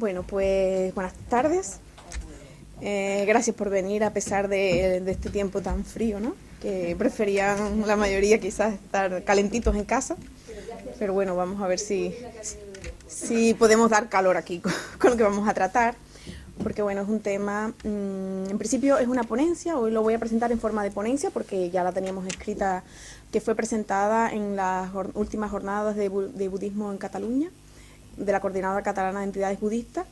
Bueno, pues buenas tardes. Gracias por venir a pesar de este tiempo tan frío, ¿no? Que preferían la mayoría quizás estar calentitos en casa. Pero bueno, vamos a ver si podemos dar calor aquí con lo que vamos a tratar. Porque bueno, es un tema, en principio es una ponencia, hoy lo voy a presentar en forma de ponencia porque ya la teníamos escrita, que fue presentada en las últimas jornadas de budismo en Cataluña, de la Coordinadora Catalana de Entidades Budistas.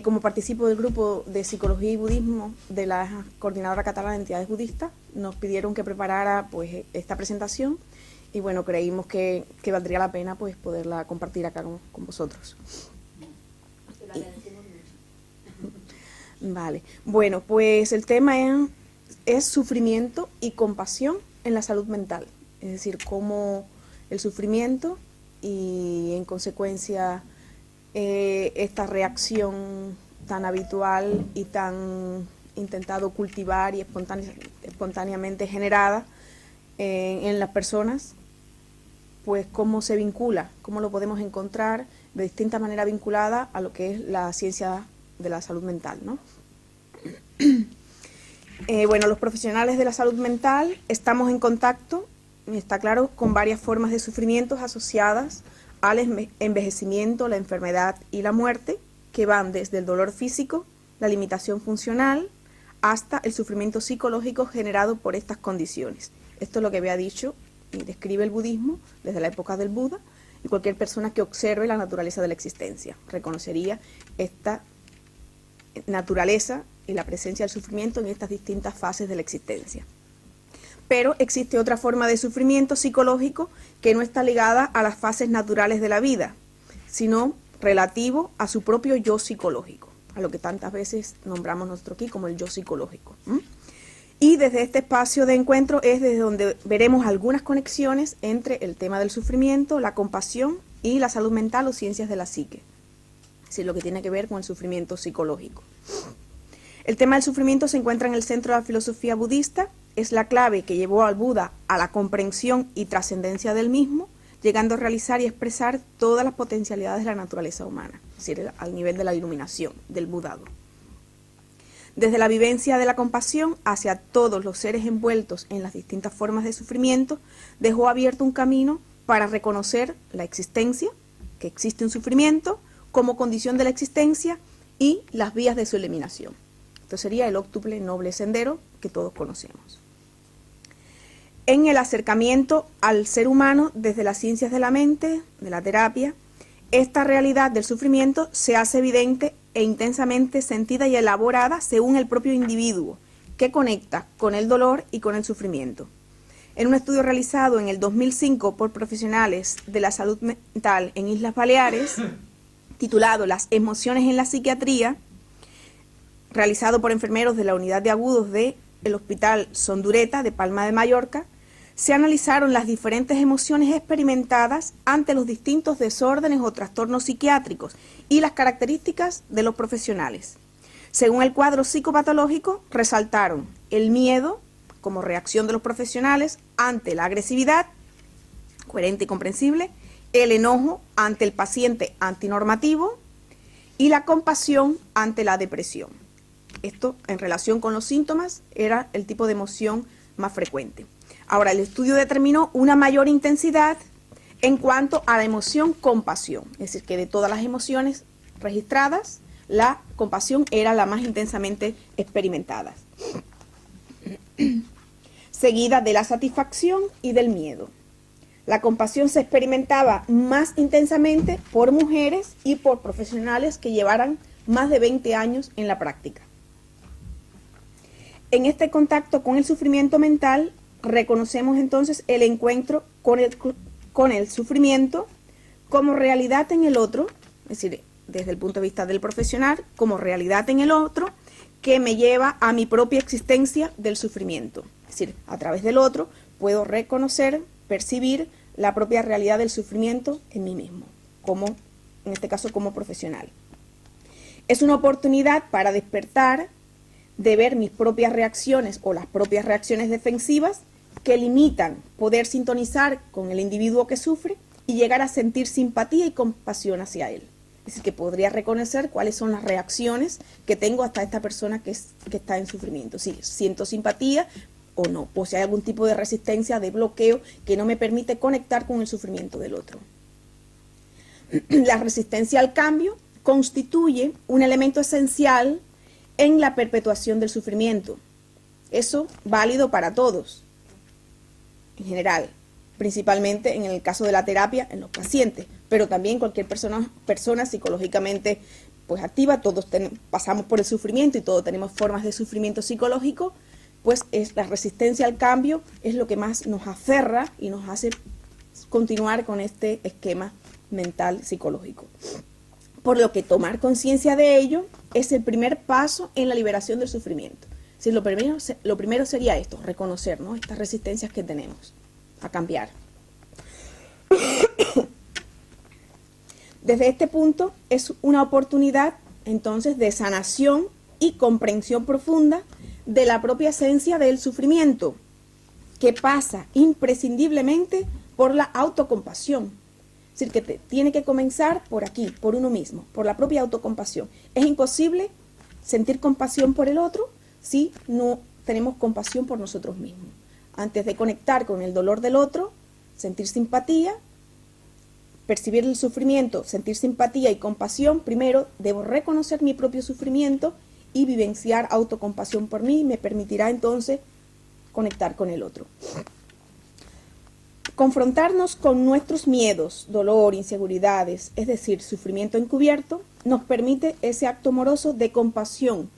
Como participo del grupo de Psicología y Budismo de la Coordinadora Catalana de Entidades Budistas, nos pidieron que preparara pues esta presentación y bueno, creímos que valdría la pena pues poderla compartir acá con vosotros. Vale, bueno, pues el tema es sufrimiento y compasión en la salud mental, es decir, cómo el sufrimiento y en consecuencia esta reacción tan habitual y tan intentado cultivar y espontáneamente generada en las personas, pues cómo se vincula, cómo lo podemos encontrar de distinta manera vinculada a lo que es la ciencia de la salud mental, ¿no? Bueno, los profesionales de la salud mental estamos en contacto, está claro, con varias formas de sufrimientos asociadas al envejecimiento, la enfermedad y la muerte, que van desde el dolor físico, la limitación funcional, hasta el sufrimiento psicológico generado por estas condiciones. Esto es lo que había dicho y describe el budismo desde la época del Buda, y cualquier persona que observe la naturaleza de la existencia reconocería esta naturaleza y la presencia del sufrimiento en estas distintas fases de la existencia. Pero existe otra forma de sufrimiento psicológico que no está ligada a las fases naturales de la vida, sino relativo a su propio yo psicológico, a lo que tantas veces nombramos nosotros aquí como el yo psicológico. Y desde este espacio de encuentro es desde donde veremos algunas conexiones entre el tema del sufrimiento, la compasión y la salud mental o ciencias de la psique, es decir, lo que tiene que ver con el sufrimiento psicológico. El tema del sufrimiento se encuentra en el centro de la filosofía budista, es la clave que llevó al Buda a la comprensión y trascendencia del mismo, llegando a realizar y expresar todas las potencialidades de la naturaleza humana, es decir, al nivel de la iluminación, del budado. Desde la vivencia de la compasión hacia todos los seres envueltos en las distintas formas de sufrimiento, dejó abierto un camino para reconocer la existencia, que existe un sufrimiento, como condición de la existencia y las vías de su eliminación. Esto sería el óctuple noble sendero que todos conocemos. En el acercamiento al ser humano desde las ciencias de la mente, de la terapia, esta realidad del sufrimiento se hace evidente e intensamente sentida y elaborada según el propio individuo, que conecta con el dolor y con el sufrimiento. En un estudio realizado en el 2005 por profesionales de la salud mental en Islas Baleares, titulado Las emociones en la psiquiatría, realizado por enfermeros de la unidad de agudos del Hospital Sondureta de Palma de Mallorca, se analizaron las diferentes emociones experimentadas ante los distintos desórdenes o trastornos psiquiátricos y las características de los profesionales. Según el cuadro psicopatológico, resaltaron el miedo como reacción de los profesionales ante la agresividad, coherente y comprensible, el enojo ante el paciente antinormativo y la compasión ante la depresión. Esto, en relación con los síntomas, era el tipo de emoción más frecuente. Ahora, el estudio determinó una mayor intensidad en cuanto a la emoción compasión, es decir, que de todas las emociones registradas, la compasión era la más intensamente experimentada, seguida de la satisfacción y del miedo. La compasión se experimentaba más intensamente por mujeres y por profesionales que llevaran más de 20 años en la práctica. En este contacto con el sufrimiento mental, reconocemos entonces el encuentro con el sufrimiento como realidad en el otro, es decir, desde el punto de vista del profesional, como realidad en el otro, que me lleva a mi propia existencia del sufrimiento. Es decir, a través del otro puedo reconocer, percibir la propia realidad del sufrimiento en mí mismo, como, en este caso, como profesional. Es una oportunidad para despertar, de ver mis propias reacciones o las propias reacciones defensivas que limitan poder sintonizar con el individuo que sufre y llegar a sentir simpatía y compasión hacia él. Es decir, que podría reconocer cuáles son las reacciones que tengo hasta esta persona que está en sufrimiento. Si siento simpatía o no, o si hay algún tipo de resistencia, de bloqueo que no me permite conectar con el sufrimiento del otro. La resistencia al cambio constituye un elemento esencial en la perpetuación del sufrimiento. Eso válido para todos, en general, principalmente en el caso de la terapia en los pacientes, pero también cualquier persona psicológicamente pues activa, todos pasamos por el sufrimiento y todos tenemos formas de sufrimiento psicológico, pues la resistencia al cambio es lo que más nos aferra y nos hace continuar con este esquema mental psicológico. Por lo que tomar conciencia de ello es el primer paso en la liberación del sufrimiento. Es decir, lo primero sería esto, reconocer, ¿no?, estas resistencias que tenemos a cambiar. Desde este punto es una oportunidad entonces de sanación y comprensión profunda de la propia esencia del sufrimiento, que pasa imprescindiblemente por la autocompasión. Es decir, que tiene que comenzar por aquí, por uno mismo, por la propia autocompasión. Es imposible sentir compasión por el otro si no tenemos compasión por nosotros mismos. Antes de conectar con el dolor del otro, sentir simpatía, percibir el sufrimiento, sentir simpatía y compasión, primero debo reconocer mi propio sufrimiento y vivenciar autocompasión por mí, me permitirá entonces conectar con el otro. Confrontarnos con nuestros miedos, dolor, inseguridades, es decir, sufrimiento encubierto, nos permite ese acto amoroso de compasión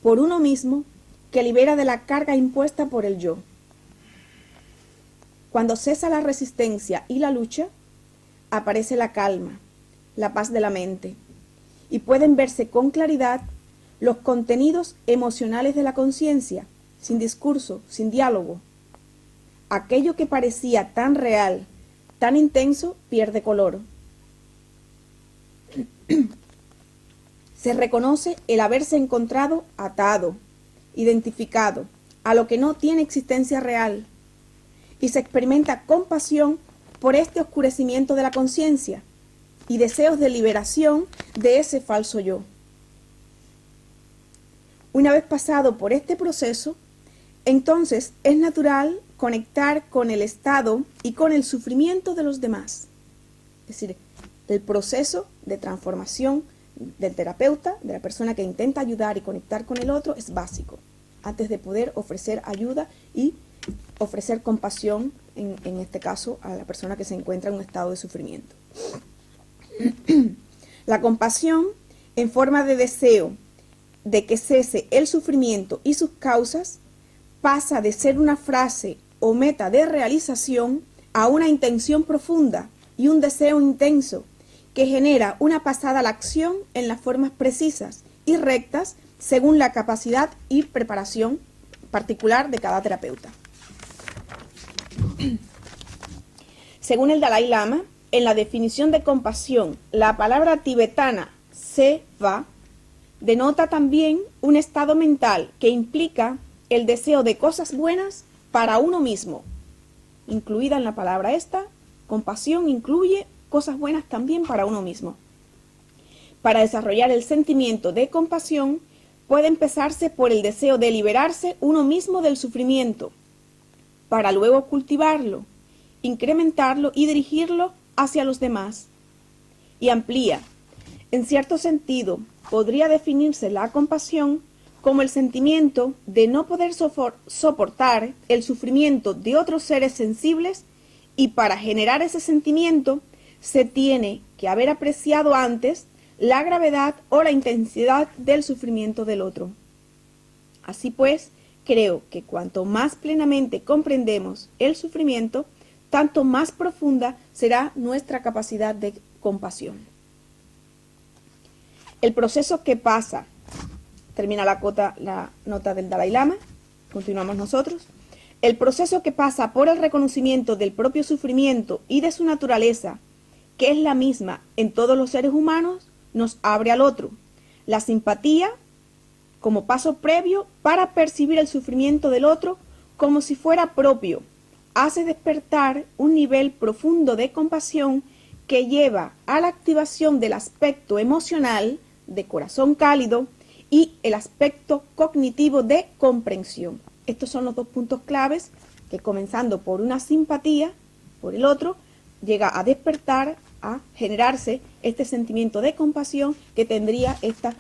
por uno mismo que libera de la carga impuesta por el yo. Cuando cesa la resistencia y la lucha, aparece la calma, la paz de la mente, y pueden verse con claridad los contenidos emocionales de la conciencia, sin discurso, sin diálogo. Aquello que parecía tan real, tan intenso, pierde color. Se reconoce el haberse encontrado atado, identificado, a lo que no tiene existencia real, y se experimenta compasión por este oscurecimiento de la conciencia y deseos de liberación de ese falso yo. Una vez pasado por este proceso, entonces es natural conectar con el estado y con el sufrimiento de los demás. Es decir, el proceso de transformación del terapeuta, de la persona que intenta ayudar y conectar con el otro, es básico, antes de poder ofrecer ayuda y ofrecer compasión, en este caso, a la persona que se encuentra en un estado de sufrimiento. La compasión, en forma de deseo de que cese el sufrimiento y sus causas, pasa de ser una frase o meta de realización a una intención profunda y un deseo intenso que genera una pasada a la acción en las formas precisas y rectas según la capacidad y preparación particular de cada terapeuta. Según el Dalai Lama, en la definición de compasión, la palabra tibetana seva denota también un estado mental que implica el deseo de cosas buenas para uno mismo. Incluida en la palabra esta, compasión incluye cosas buenas también para uno mismo. Para desarrollar el sentimiento de compasión, puede empezarse por el deseo de liberarse uno mismo del sufrimiento, para luego cultivarlo, incrementarlo y dirigirlo hacia los demás. Y amplía. En cierto sentido, podría definirse la compasión como el sentimiento de no poder soportar el sufrimiento de otros seres sensibles, y para generar ese sentimiento se tiene que haber apreciado antes la gravedad o la intensidad del sufrimiento del otro. Así pues, creo que cuanto más plenamente comprendemos el sufrimiento, tanto más profunda será nuestra capacidad de compasión. El proceso que pasa, termina la nota del Dalai Lama, continuamos nosotros. El proceso que pasa por el reconocimiento del propio sufrimiento y de su naturaleza, que es la misma en todos los seres humanos, nos abre al otro. La simpatía como paso previo para percibir el sufrimiento del otro como si fuera propio, hace despertar un nivel profundo de compasión que lleva a la activación del aspecto emocional de corazón cálido y el aspecto cognitivo de comprensión. Estos son los dos puntos claves que, comenzando por una simpatía por el otro, llega a despertar, a generarse este sentimiento de compasión que tendría esta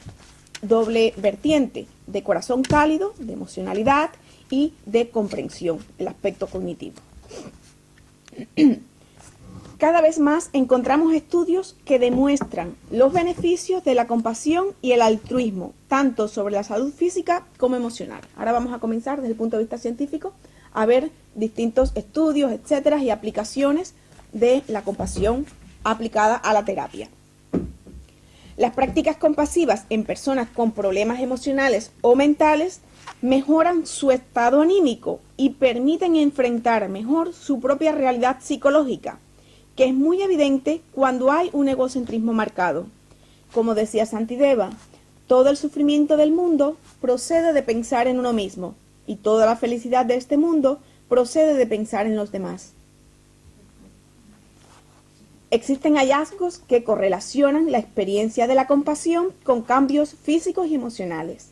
doble vertiente de corazón cálido, de emocionalidad y de comprensión, el aspecto cognitivo. Cada vez más encontramos estudios que demuestran los beneficios de la compasión y el altruismo, tanto sobre la salud física como emocional. Ahora vamos a comenzar desde el punto de vista científico a ver distintos estudios, etcétera, y aplicaciones de la compasión aplicada a la terapia. Las prácticas compasivas en personas con problemas emocionales o mentales mejoran su estado anímico y permiten enfrentar mejor su propia realidad psicológica, que es muy evidente cuando hay un egocentrismo marcado. Como decía Santideva, todo el sufrimiento del mundo procede de pensar en uno mismo, y toda la felicidad de este mundo procede de pensar en los demás. Existen hallazgos que correlacionan la experiencia de la compasión con cambios físicos y emocionales.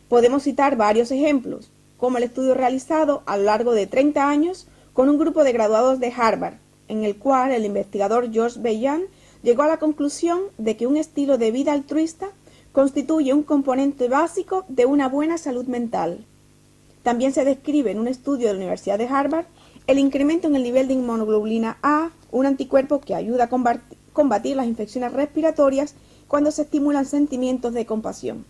Podemos citar varios ejemplos, como el estudio realizado a lo largo de 30 años con un grupo de graduados de Harvard, en el cual el investigador George Bellan llegó a la conclusión de que un estilo de vida altruista constituye un componente básico de una buena salud mental. También se describe en un estudio de la Universidad de Harvard el incremento en el nivel de inmunoglobulina A, un anticuerpo que ayuda a combatir las infecciones respiratorias cuando se estimulan sentimientos de compasión.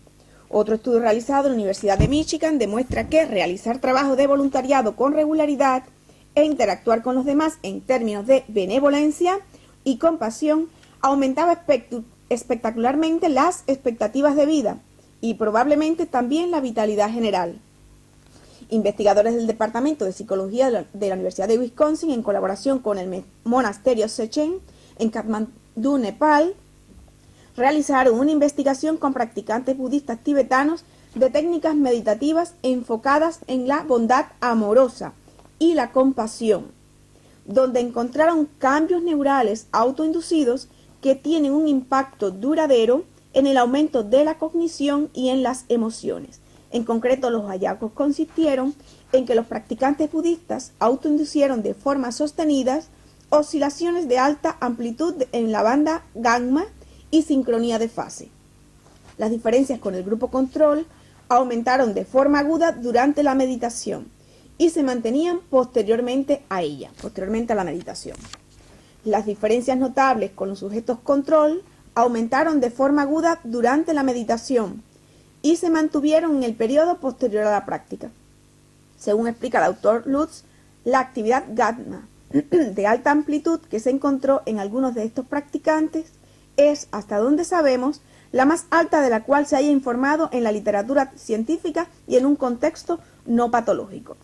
Otro estudio realizado en la Universidad de Michigan demuestra que realizar trabajo de voluntariado con regularidad e interactuar con los demás en términos de benevolencia y compasión aumentaba espectacularmente las expectativas de vida y probablemente también la vitalidad general. Investigadores del Departamento de Psicología de la Universidad de Wisconsin, en colaboración con el monasterio Sechen en Katmandú, Nepal, realizaron una investigación con practicantes budistas tibetanos de técnicas meditativas enfocadas en la bondad amorosa y la compasión, donde encontraron cambios neurales autoinducidos que tienen un impacto duradero en el aumento de la cognición y en las emociones. En concreto, los hallazgos consistieron en que los practicantes budistas autoinducieron de forma sostenida oscilaciones de alta amplitud en la banda gamma y sincronía de fase. Las diferencias con el grupo control aumentaron de forma aguda durante la meditación y se mantenían posteriormente a ella, posteriormente a la meditación. Las diferencias notables con los sujetos control aumentaron de forma aguda durante la meditación y se mantuvieron en el periodo posterior a la práctica. Según explica el autor Lutz, la actividad gamma de alta amplitud que se encontró en algunos de estos practicantes es, hasta donde sabemos, la más alta de la cual se haya informado en la literatura científica y en un contexto no patológico.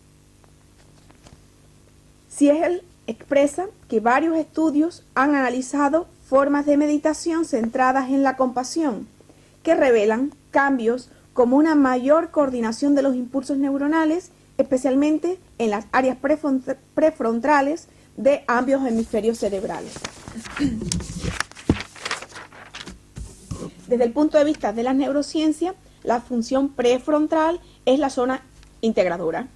Siegel expresa que varios estudios han analizado formas de meditación centradas en la compasión, que revelan cambios como una mayor coordinación de los impulsos neuronales, especialmente en las áreas prefrontales de ambos hemisferios cerebrales. Desde el punto de vista de la neurociencia, la función prefrontal es la zona integradora,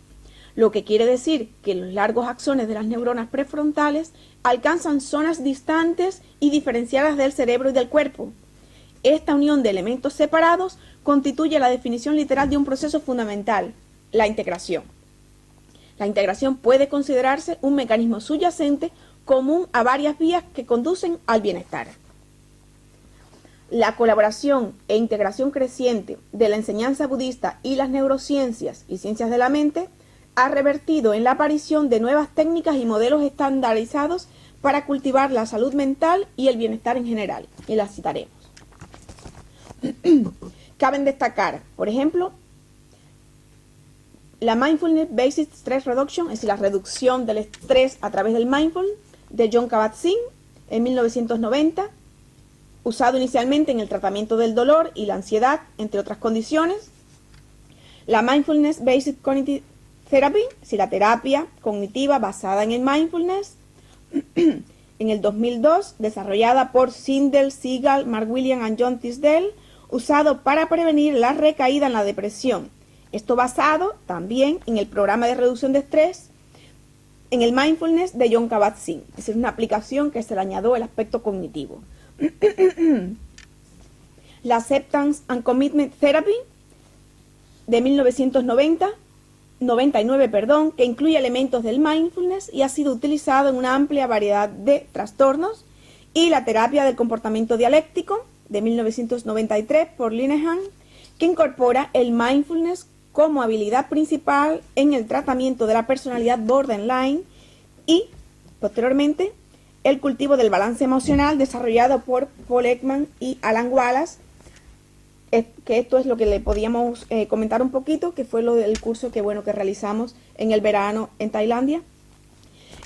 lo que quiere decir que los largos axones de las neuronas prefrontales alcanzan zonas distantes y diferenciadas del cerebro y del cuerpo. Esta unión de elementos separados constituye la definición literal de un proceso fundamental, la integración. La integración puede considerarse un mecanismo subyacente común a varias vías que conducen al bienestar. La colaboración e integración creciente de la enseñanza budista y las neurociencias y ciencias de la mente ha revertido en la aparición de nuevas técnicas y modelos estandarizados para cultivar la salud mental y el bienestar en general, y las citaremos. Caben destacar, por ejemplo, la Mindfulness Based Stress Reduction, es decir, la reducción del estrés a través del mindfulness, de Jon Kabat-Zinn en 1990, usado inicialmente en el tratamiento del dolor y la ansiedad, entre otras condiciones. La Mindfulness Based Cognitive Therapy, es decir, la terapia cognitiva basada en el mindfulness, en el 2002, desarrollada por Sindel, Seagal, Mark Williams y John Tisdale, usado para prevenir la recaída en la depresión. Esto basado también en el programa de reducción de estrés, en el mindfulness de Jon Kabat-Zinn. Es decir, una aplicación que se le añadió el aspecto cognitivo. La Acceptance and Commitment Therapy de 1999, que incluye elementos del mindfulness y ha sido utilizado en una amplia variedad de trastornos. Y la terapia del comportamiento dialéctico de 1993 por Linehan, que incorpora el mindfulness como habilidad principal en el tratamiento de la personalidad borderline, y posteriormente el cultivo del balance emocional desarrollado por Paul Ekman y Alan Wallace, que esto es lo que le podíamos comentar un poquito, que fue lo del curso que realizamos en el verano en Tailandia.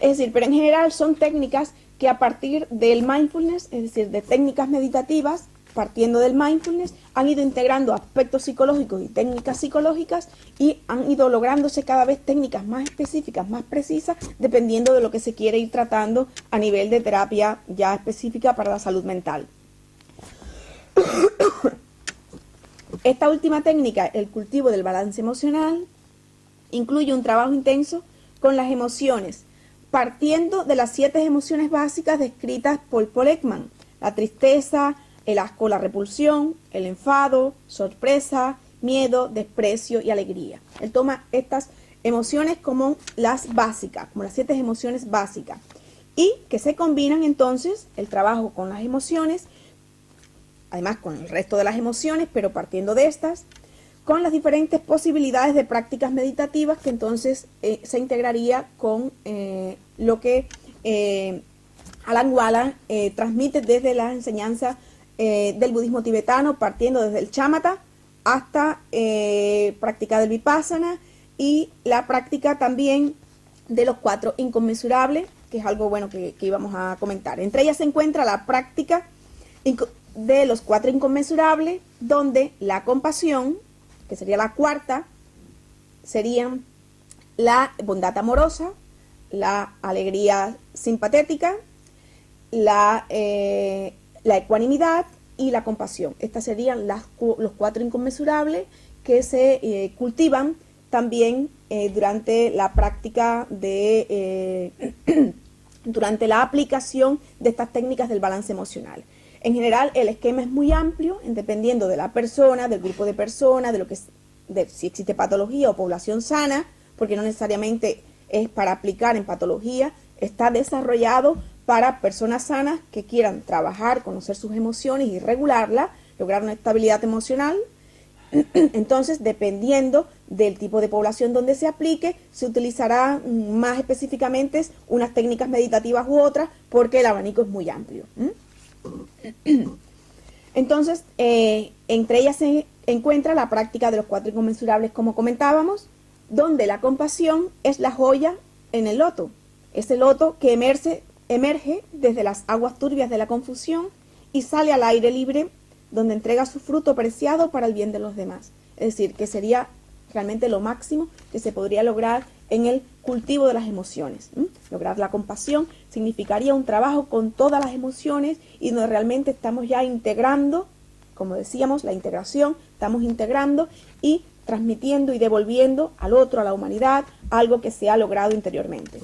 Es decir, pero en general son técnicas que a partir del mindfulness, es decir, de técnicas meditativas, partiendo del mindfulness, han ido integrando aspectos psicológicos y técnicas psicológicas y han ido lográndose cada vez técnicas más específicas, más precisas, dependiendo de lo que se quiere ir tratando a nivel de terapia ya específica para la salud mental. Esta última técnica, el cultivo del balance emocional, incluye un trabajo intenso con las emociones, partiendo de las 7 emociones básicas descritas por Paul Ekman: la tristeza, el asco, la repulsión, el enfado, sorpresa, miedo, desprecio y alegría. Él toma estas emociones como las básicas, como las 7 emociones básicas, y que se combinan entonces el trabajo con las emociones, además con el resto de las emociones, pero partiendo de estas, con las diferentes posibilidades de prácticas meditativas que entonces se integraría con lo que Alan Wallace transmite desde la enseñanza del budismo tibetano, partiendo desde el shamatha hasta practicar el vipassana y la práctica también de los 4 inconmensurables, que es algo bueno que íbamos a comentar. Entre ellas se encuentra la práctica de los 4 inconmensurables, donde la compasión, que sería la cuarta, serían la bondad amorosa, la alegría simpatética, la ecuanimidad y la compasión. Estas serían los 4 inconmensurables que se cultivan también durante la práctica durante la aplicación de estas técnicas del balance emocional. En general, el esquema es muy amplio, dependiendo de la persona, del grupo de personas, de si existe patología o población sana, porque no necesariamente es para aplicar en patología. Está desarrollado para personas sanas que quieran trabajar, conocer sus emociones y regularlas, lograr una estabilidad emocional. Entonces, dependiendo del tipo de población donde se aplique, se utilizará más específicamente unas técnicas meditativas u otras, porque el abanico es muy amplio. Entonces, entre ellas se encuentra la práctica de los 4 inconmensurables, como comentábamos, donde la compasión es la joya en el loto. Es el loto que emerge desde las aguas turbias de la confusión y sale al aire libre, donde entrega su fruto preciado para el bien de los demás. Es decir, que sería realmente lo máximo que se podría lograr en el cultivo de las emociones. Lograr la compasión significaría un trabajo con todas las emociones y donde realmente estamos ya integrando, como decíamos, la integración, estamos integrando y transmitiendo y devolviendo al otro, a la humanidad, algo que se ha logrado interiormente.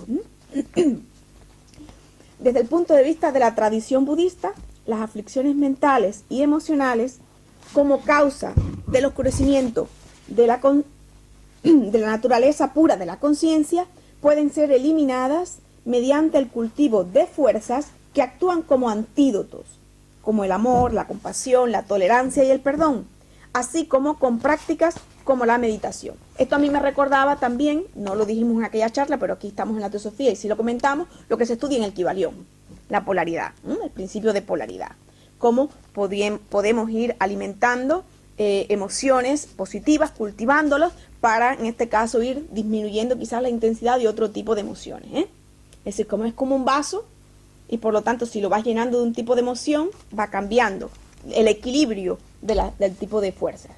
Desde el punto de vista de la tradición budista, las aflicciones mentales y emocionales como causa del oscurecimiento de la naturaleza pura de la conciencia pueden ser eliminadas mediante el cultivo de fuerzas que actúan como antídotos, como el amor, la compasión, la tolerancia y el perdón, así como con prácticas como la meditación. Esto a mí me recordaba también, no lo dijimos en aquella charla, pero aquí estamos en la teosofía y sí lo comentamos, lo que se estudia en el Kybalión, la polaridad, el principio de polaridad. Cómo podemos ir alimentando emociones positivas, cultivándolos, para, en este caso, ir disminuyendo quizás la intensidad de otro tipo de emociones. Es decir, como es como un vaso, y por lo tanto, si lo vas llenando de un tipo de emoción, va cambiando el equilibrio del tipo de fuerzas.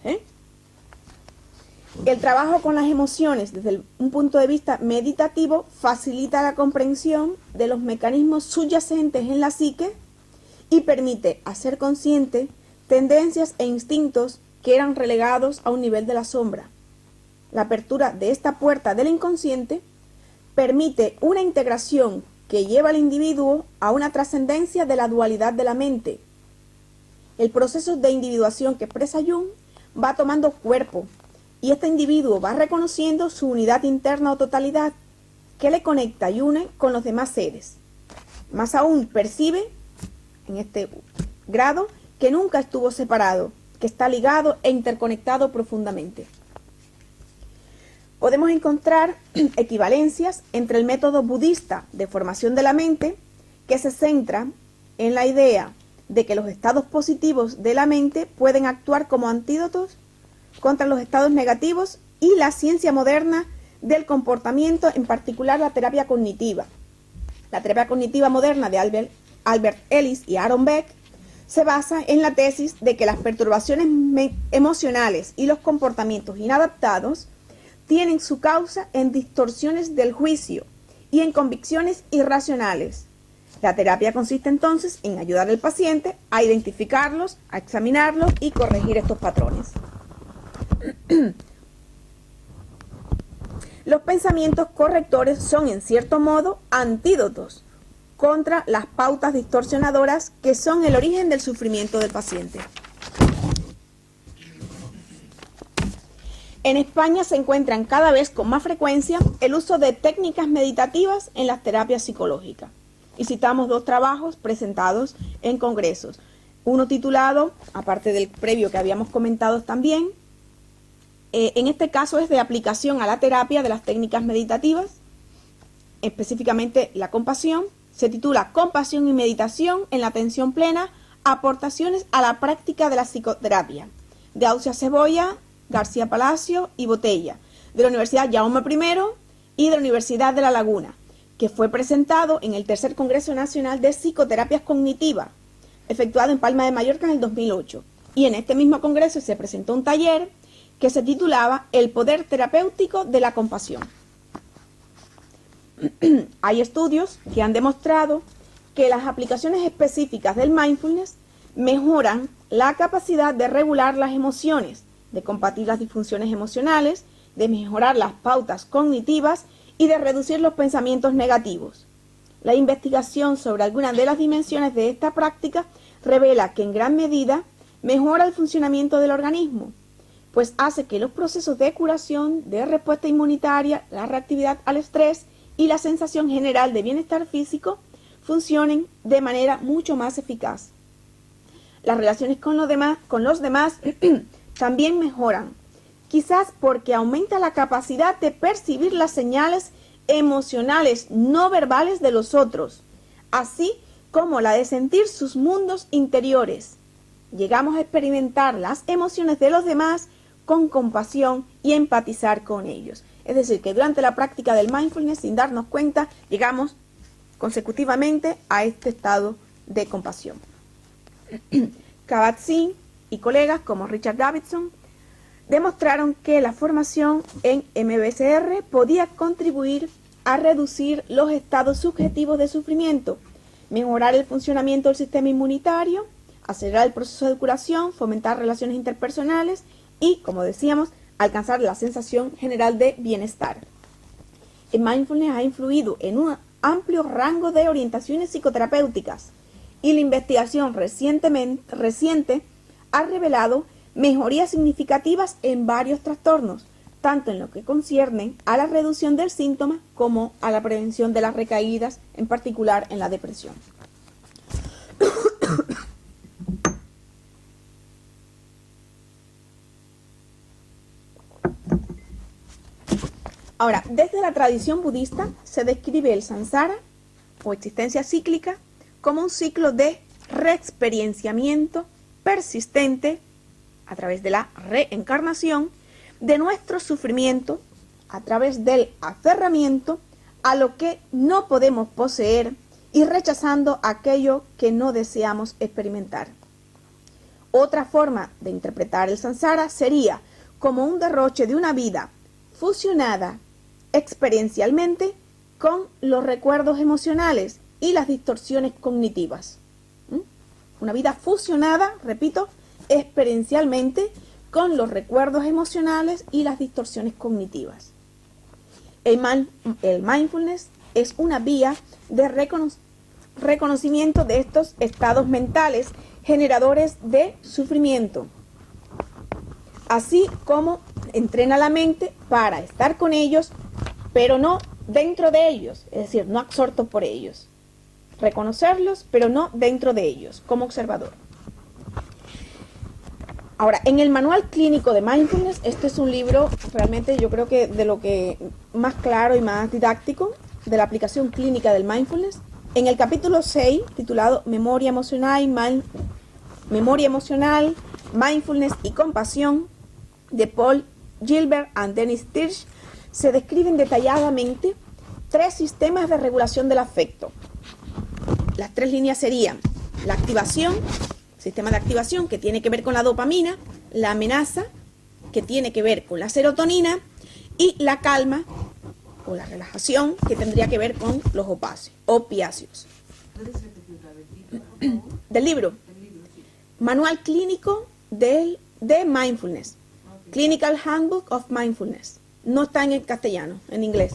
El trabajo con las emociones desde un punto de vista meditativo facilita la comprensión de los mecanismos subyacentes en la psique y permite hacer consciente tendencias e instintos que eran relegados a un nivel de la sombra. La apertura de esta puerta del inconsciente permite una integración que lleva al individuo a una trascendencia de la dualidad de la mente. El proceso de individuación que expresa Jung va tomando cuerpo y este individuo va reconociendo su unidad interna o totalidad que le conecta y une con los demás seres. Más aún, percibe en este grado que nunca estuvo separado, que está ligado e interconectado profundamente. Podemos encontrar equivalencias entre el método budista de formación de la mente, que se centra en la idea de que los estados positivos de la mente pueden actuar como antídotos contra los estados negativos, y la ciencia moderna del comportamiento, en particular la terapia cognitiva. La terapia cognitiva moderna de Albert Ellis y Aaron Beck se basa en la tesis de que las perturbaciones emocionales y los comportamientos inadaptados tienen su causa en distorsiones del juicio y en convicciones irracionales. La terapia consiste entonces en ayudar al paciente a identificarlos, a examinarlos y corregir estos patrones. Los pensamientos correctores son, en cierto modo, antídotos contra las pautas distorsionadoras que son el origen del sufrimiento del paciente. En España se encuentran cada vez con más frecuencia el uso de técnicas meditativas en las terapias psicológicas. Y citamos dos trabajos presentados en congresos. Uno titulado, aparte del previo que habíamos comentado también, en este caso es de aplicación a la terapia de las técnicas meditativas, específicamente la compasión. Se titula Compasión y meditación en la atención plena, aportaciones a la práctica de la psicoterapia, de Ausia Cebolla, García Palacio y Botella, de la Universidad Jaume I y de la Universidad de La Laguna, que fue presentado en el tercer Congreso Nacional de Psicoterapias Cognitivas, efectuado en Palma de Mallorca en el 2008. Y en este mismo congreso se presentó un taller que se titulaba El poder terapéutico de la compasión. Hay estudios que han demostrado que las aplicaciones específicas del mindfulness mejoran la capacidad de regular las emociones, de combatir las disfunciones emocionales, de mejorar las pautas cognitivas y de reducir los pensamientos negativos. La investigación sobre algunas de las dimensiones de esta práctica revela que en gran medida mejora el funcionamiento del organismo, pues hace que los procesos de curación, de respuesta inmunitaria, la reactividad al estrés y la sensación general de bienestar físico funcionen de manera mucho más eficaz. Las relaciones con los demás también mejoran, quizás porque aumenta la capacidad de percibir las señales emocionales no verbales de los otros, así como la de sentir sus mundos interiores. Llegamos a experimentar las emociones de los demás con compasión y empatizar con ellos. Es decir, que durante la práctica del mindfulness, sin darnos cuenta, llegamos consecutivamente a este estado de compasión. Kabat-Zinn y colegas como Richard Davidson demostraron que la formación en MBSR podía contribuir a reducir los estados subjetivos de sufrimiento, mejorar el funcionamiento del sistema inmunitario, acelerar el proceso de curación, fomentar relaciones interpersonales y, como decíamos, alcanzar la sensación general de bienestar. El mindfulness ha influido en un amplio rango de orientaciones psicoterapéuticas y la investigación reciente ha revelado mejorías significativas en varios trastornos, tanto en lo que concierne a la reducción del síntoma como a la prevención de las recaídas, en particular en la depresión. Ahora, desde la tradición budista se describe el samsara, o existencia cíclica, como un ciclo de reexperienciamiento persistente a través de la reencarnación de nuestro sufrimiento, a través del aferramiento a lo que no podemos poseer y rechazando aquello que no deseamos experimentar. Otra forma de interpretar el samsara sería como un derroche de una vida fusionada experiencialmente con los recuerdos emocionales y las distorsiones cognitivas. Una vida fusionada, repito, experiencialmente con los recuerdos emocionales y las distorsiones cognitivas. El mindfulness es una vía de reconocimiento de estos estados mentales generadores de sufrimiento, así como entrena la mente para estar con ellos, pero no dentro de ellos, es decir, no absorto por ellos. Reconocerlos, pero no dentro de ellos, como observador. Ahora, en el manual clínico de mindfulness, este es un libro realmente yo creo que de lo que más claro y más didáctico de la aplicación clínica del mindfulness. En el capítulo 6, titulado Memoria emocional, Mindfulness y compasión, de Paul Gilbert and Dennis Tirsch, se describen detalladamente 3 sistemas de regulación del afecto. Las 3 líneas serían la activación, sistema de activación que tiene que ver con la dopamina, la amenaza que tiene que ver con la serotonina y la calma o la relajación que tendría que ver con los opiáceos. Del libro, Manual Clínico de Mindfulness, Clinical Handbook of Mindfulness. No está en el castellano, en inglés.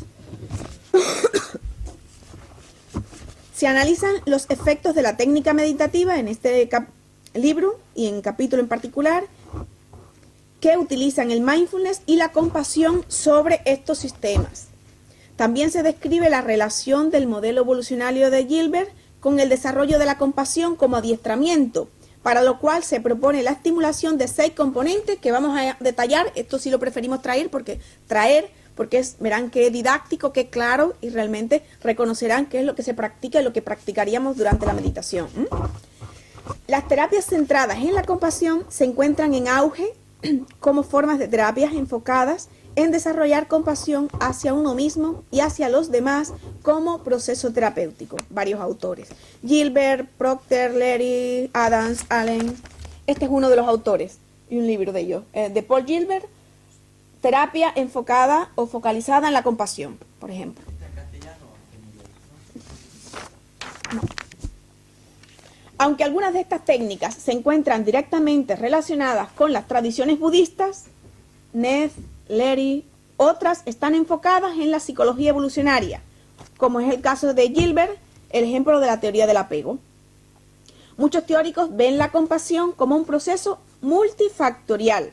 Se analizan los efectos de la técnica meditativa en este libro y en capítulo en particular que utilizan el mindfulness y la compasión sobre estos sistemas. También se describe la relación del modelo evolucionario de Gilbert con el desarrollo de la compasión como adiestramiento, para lo cual se propone la estimulación de 6 componentes que vamos a detallar. Esto sí lo preferimos porque verán que es didáctico, que es claro y realmente reconocerán qué es lo que se practica y lo que practicaríamos durante la meditación. Las terapias centradas en la compasión se encuentran en auge como formas de terapias enfocadas en desarrollar compasión hacia uno mismo y hacia los demás como proceso terapéutico. Varios autores: Gilbert, Proctor, Leary, Adams, Allen. Este es uno de los autores y un libro de ellos, de Paul Gilbert, terapia enfocada o focalizada en la compasión, por ejemplo. No. Aunque algunas de estas técnicas se encuentran directamente relacionadas con las tradiciones budistas, Neff, Leary, otras están enfocadas en la psicología evolucionaria, como es el caso de Gilbert, el ejemplo de la teoría del apego. Muchos teóricos ven la compasión como un proceso multifactorial.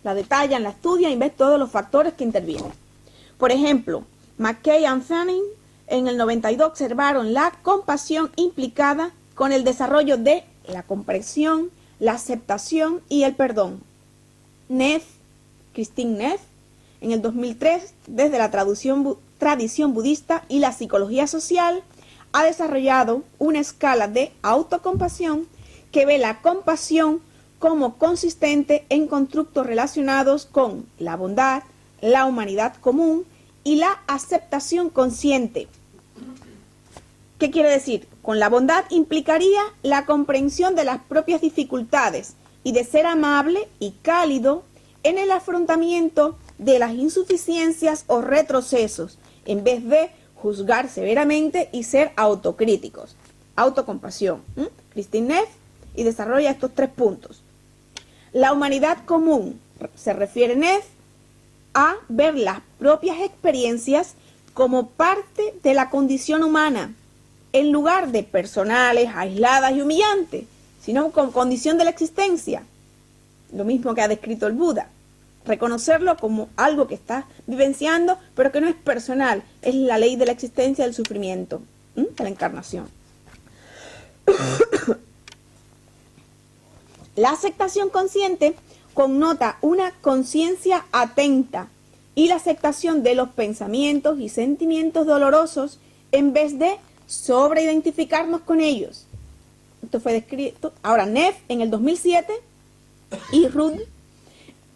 La detallan, la estudian y ven todos los factores que intervienen. Por ejemplo, McKay y Fanning en el 92 observaron la compasión implicada con el desarrollo de la comprensión, la aceptación y el perdón. Christine Neff, en el 2003, desde la tradición budista y la psicología social, ha desarrollado una escala de autocompasión que ve la compasión como consistente en constructos relacionados con la bondad, la humanidad común y la aceptación consciente. ¿Qué quiere decir? Con la bondad implicaría la comprensión de las propias dificultades y de ser amable y cálido en el afrontamiento de las insuficiencias o retrocesos, en vez de juzgar severamente y ser autocríticos. Autocompasión. Christine Neff, y desarrolla estos 3 puntos. La humanidad común se refiere Neff a ver las propias experiencias como parte de la condición humana, en lugar de personales, aisladas y humillantes, sino como condición de la existencia. Lo mismo que ha descrito el Buda. Reconocerlo como algo que está vivenciando, pero que no es personal, es la ley de la existencia del sufrimiento, de la encarnación. La aceptación consciente connota una conciencia atenta y la aceptación de los pensamientos y sentimientos dolorosos en vez de sobreidentificarnos con ellos. Esto fue descrito. Ahora, Neff en el 2007 y Rudd,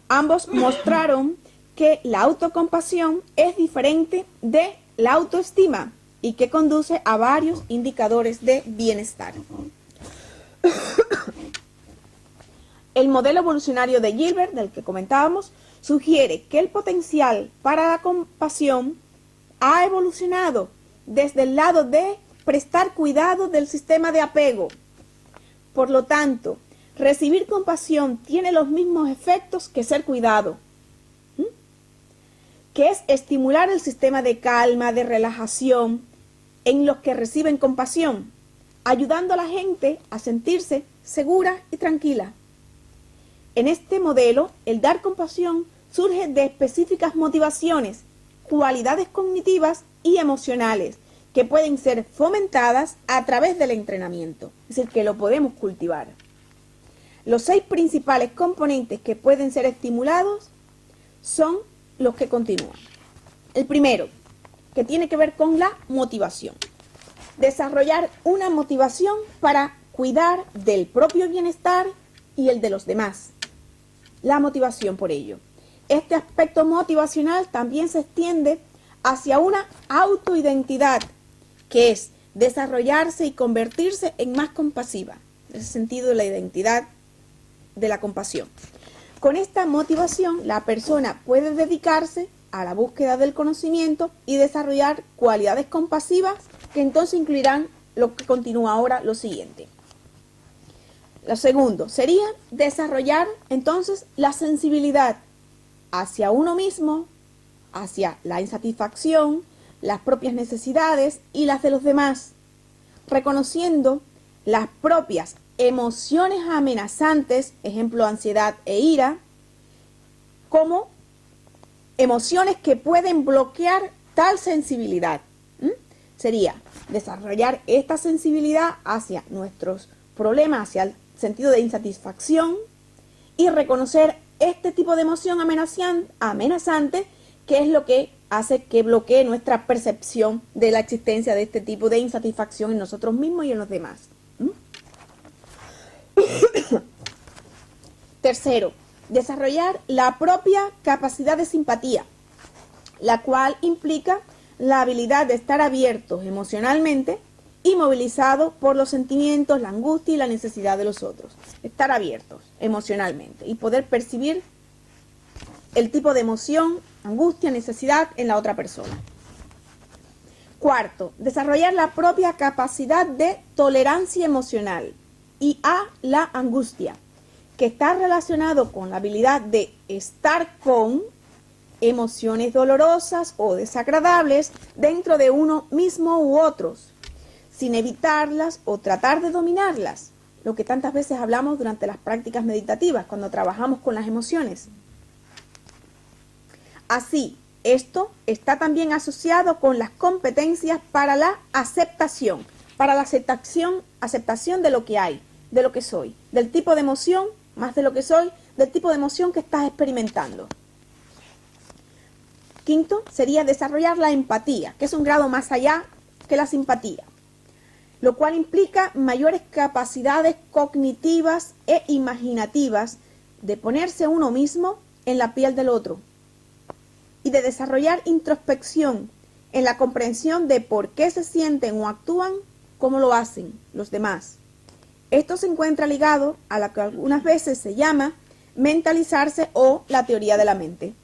ambos mostraron que la autocompasión es diferente de la autoestima y que conduce a varios indicadores de bienestar. El modelo evolucionario de Gilbert, del que comentábamos, sugiere que el potencial para la compasión ha evolucionado desde el lado de prestar cuidado del sistema de apego. Por lo tanto, recibir compasión tiene los mismos efectos que ser cuidado, que es estimular el sistema de calma, de relajación en los que reciben compasión, ayudando a la gente a sentirse segura y tranquila. En este modelo, el dar compasión surge de específicas motivaciones, cualidades cognitivas y emocionales que pueden ser fomentadas a través del entrenamiento, es decir, que lo podemos cultivar. Los 6 principales componentes que pueden ser estimulados son los que continúan. El primero, que tiene que ver con la motivación. Desarrollar una motivación para cuidar del propio bienestar y el de los demás. La motivación por ello. Este aspecto motivacional también se extiende hacia una autoidentidad, que es desarrollarse y convertirse en más compasiva. En ese sentido, la identidad de la compasión. Con esta motivación, la persona puede dedicarse a la búsqueda del conocimiento y desarrollar cualidades compasivas que entonces incluirán lo que continúa ahora, lo siguiente. Lo segundo sería desarrollar entonces la sensibilidad hacia uno mismo, hacia la insatisfacción, las propias necesidades y las de los demás, reconociendo las propias emociones amenazantes, ejemplo ansiedad e ira, como emociones que pueden bloquear tal sensibilidad. Sería desarrollar esta sensibilidad hacia nuestros problemas, hacia el sentido de insatisfacción, y reconocer este tipo de emoción amenazante, que es lo que hace que bloquee nuestra percepción de la existencia de este tipo de insatisfacción en nosotros mismos y en los demás. Tercero, desarrollar la propia capacidad de simpatía, la cual implica la habilidad de estar abiertos emocionalmente y movilizados por los sentimientos, la angustia y la necesidad de los otros. Estar abiertos emocionalmente y poder percibir el tipo de emoción, angustia, necesidad en la otra persona. Cuarto, desarrollar la propia capacidad de tolerancia emocional y a la angustia, que está relacionado con la habilidad de estar con emociones dolorosas o desagradables dentro de uno mismo u otros, sin evitarlas o tratar de dominarlas, lo que tantas veces hablamos durante las prácticas meditativas, cuando trabajamos con las emociones. Así, esto está también asociado con las competencias para la aceptación, aceptación de lo que hay, de lo que soy, del tipo de emoción, más de lo que soy, del tipo de emoción que estás experimentando. Quinto, sería desarrollar la empatía, que es un grado más allá que la simpatía, lo cual implica mayores capacidades cognitivas e imaginativas de ponerse uno mismo en la piel del otro y de desarrollar introspección en la comprensión de por qué se sienten o actúan como lo hacen los demás. Esto se encuentra ligado a lo que algunas veces se llama mentalizarse o la teoría de la mente.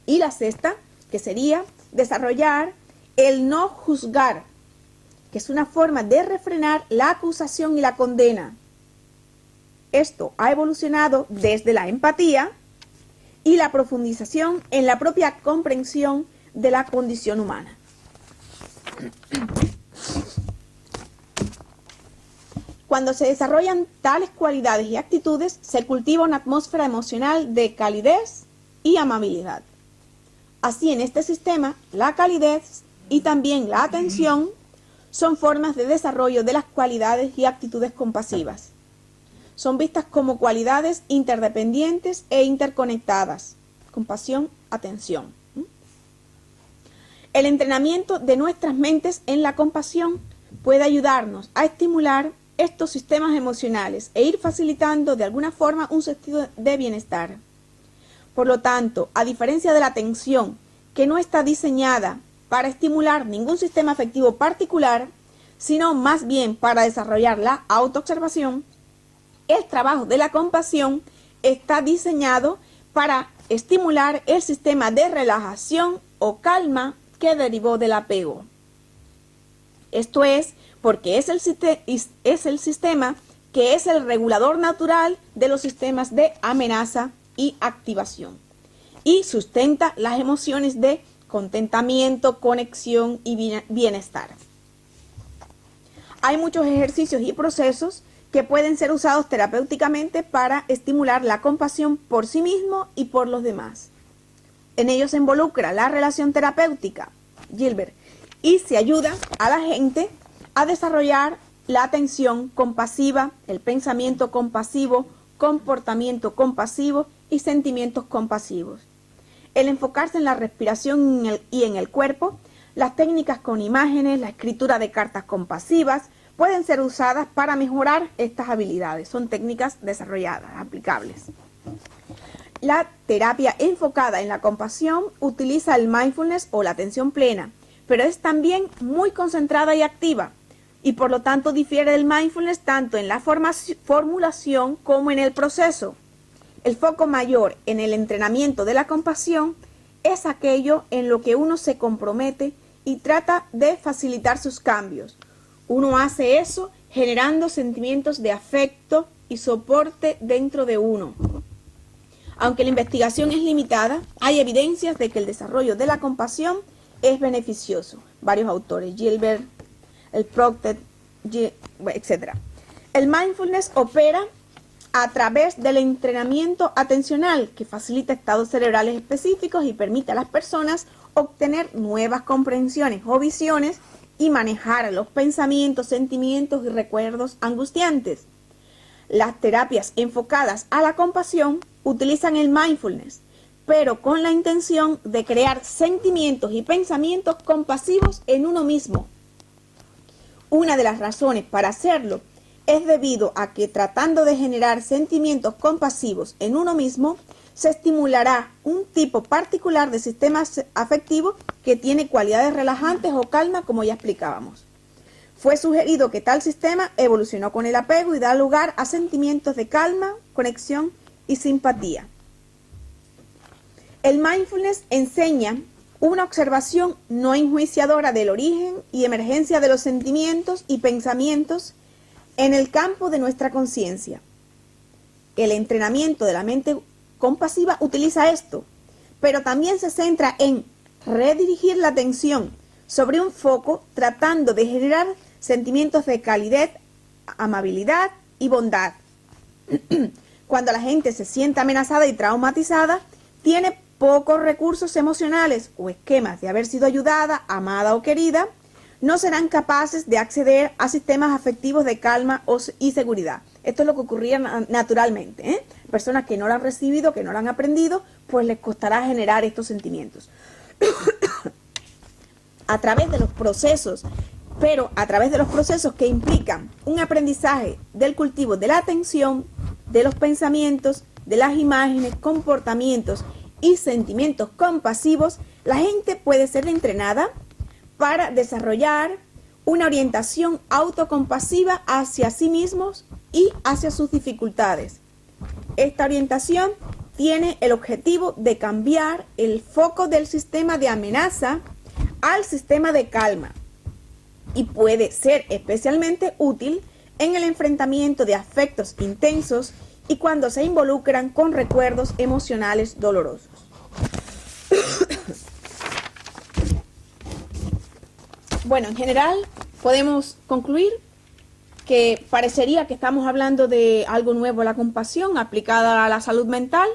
Y la sexta, que sería desarrollar el no juzgar, que es una forma de refrenar la acusación y la condena. Esto ha evolucionado desde la empatía y la profundización en la propia comprensión de la condición humana. Cuando se desarrollan tales cualidades y actitudes, se cultiva una atmósfera emocional de calidez y amabilidad. Así, en este sistema, la calidez y también la atención son formas de desarrollo de las cualidades y actitudes compasivas. Son vistas como cualidades interdependientes e interconectadas. Compasión, atención. El entrenamiento de nuestras mentes en la compasión puede ayudarnos a estimular estos sistemas emocionales e ir facilitando de alguna forma un sentido de bienestar. Por lo tanto, a diferencia de la atención, que no está diseñada para estimular ningún sistema afectivo particular, sino más bien para desarrollar la autoobservación, El trabajo de la compasión está diseñado para estimular el sistema de relajación o calma que derivó del apego. Esto es porque es el sistema que es el regulador natural de los sistemas de amenaza y activación y sustenta las emociones de contentamiento, conexión y bienestar. Hay muchos ejercicios y procesos que pueden ser usados terapéuticamente para estimular la compasión por sí mismo y por los demás. En ellos se involucra la relación terapéutica, Gilbert, y se ayuda a la gente a desarrollar la atención compasiva, el pensamiento compasivo, comportamiento compasivo y sentimientos compasivos. El enfocarse en la respiración y en el cuerpo, las técnicas con imágenes, la escritura de cartas compasivas, pueden ser usadas para mejorar estas habilidades. Son técnicas desarrolladas, aplicables. La terapia enfocada en la compasión utiliza el mindfulness o la atención plena, pero es también muy concentrada y activa, y por lo tanto difiere del mindfulness tanto en la formulación como en el proceso. El foco mayor en el entrenamiento de la compasión es aquello en lo que uno se compromete y trata de facilitar sus cambios. Uno hace eso generando sentimientos de afecto y soporte dentro de uno. Aunque la investigación es limitada, hay evidencias de que el desarrollo de la compasión es beneficioso. Varios autores, Gilbert, el Proctor, etc. El mindfulness opera a través del entrenamiento atencional que facilita estados cerebrales específicos y permite a las personas obtener nuevas comprensiones o visiones y manejar los pensamientos, sentimientos y recuerdos angustiantes. Las terapias enfocadas a la compasión utilizan el mindfulness, pero con la intención de crear sentimientos y pensamientos compasivos en uno mismo. Una de las razones para hacerlo es debido a que tratando de generar sentimientos compasivos en uno mismo, se estimulará un tipo particular de sistema afectivo que tiene cualidades relajantes o calma, como ya explicábamos. Fue sugerido que tal sistema evolucionó con el apego y da lugar a sentimientos de calma, conexión y simpatía. El mindfulness enseña una observación no enjuiciadora del origen y emergencia de los sentimientos y pensamientos en el campo de nuestra conciencia. El entrenamiento de la mente compasiva utiliza esto, pero también se centra en redirigir la atención sobre un foco tratando de generar sentimientos de calidez, amabilidad y bondad. Cuando la gente se siente amenazada y traumatizada, tiene pocos recursos emocionales o esquemas de haber sido ayudada, amada o querida, no serán capaces de acceder a sistemas afectivos de calma y seguridad. Esto es lo que ocurría naturalmente, ¿eh? Personas que no lo han recibido, que no lo han aprendido, pues les costará generar estos sentimientos. A través de los procesos, que implican un aprendizaje del cultivo de la atención, de los pensamientos, de las imágenes, comportamientos y sentimientos compasivos, la gente puede ser entrenada para desarrollar una orientación autocompasiva hacia sí mismos y hacia sus dificultades. Esta orientación tiene el objetivo de cambiar el foco del sistema de amenaza al sistema de calma y puede ser especialmente útil en el enfrentamiento de afectos intensos y cuando se involucran con recuerdos emocionales dolorosos. Bueno, en general podemos concluir que parecería que estamos hablando de algo nuevo, la compasión aplicada a la salud mental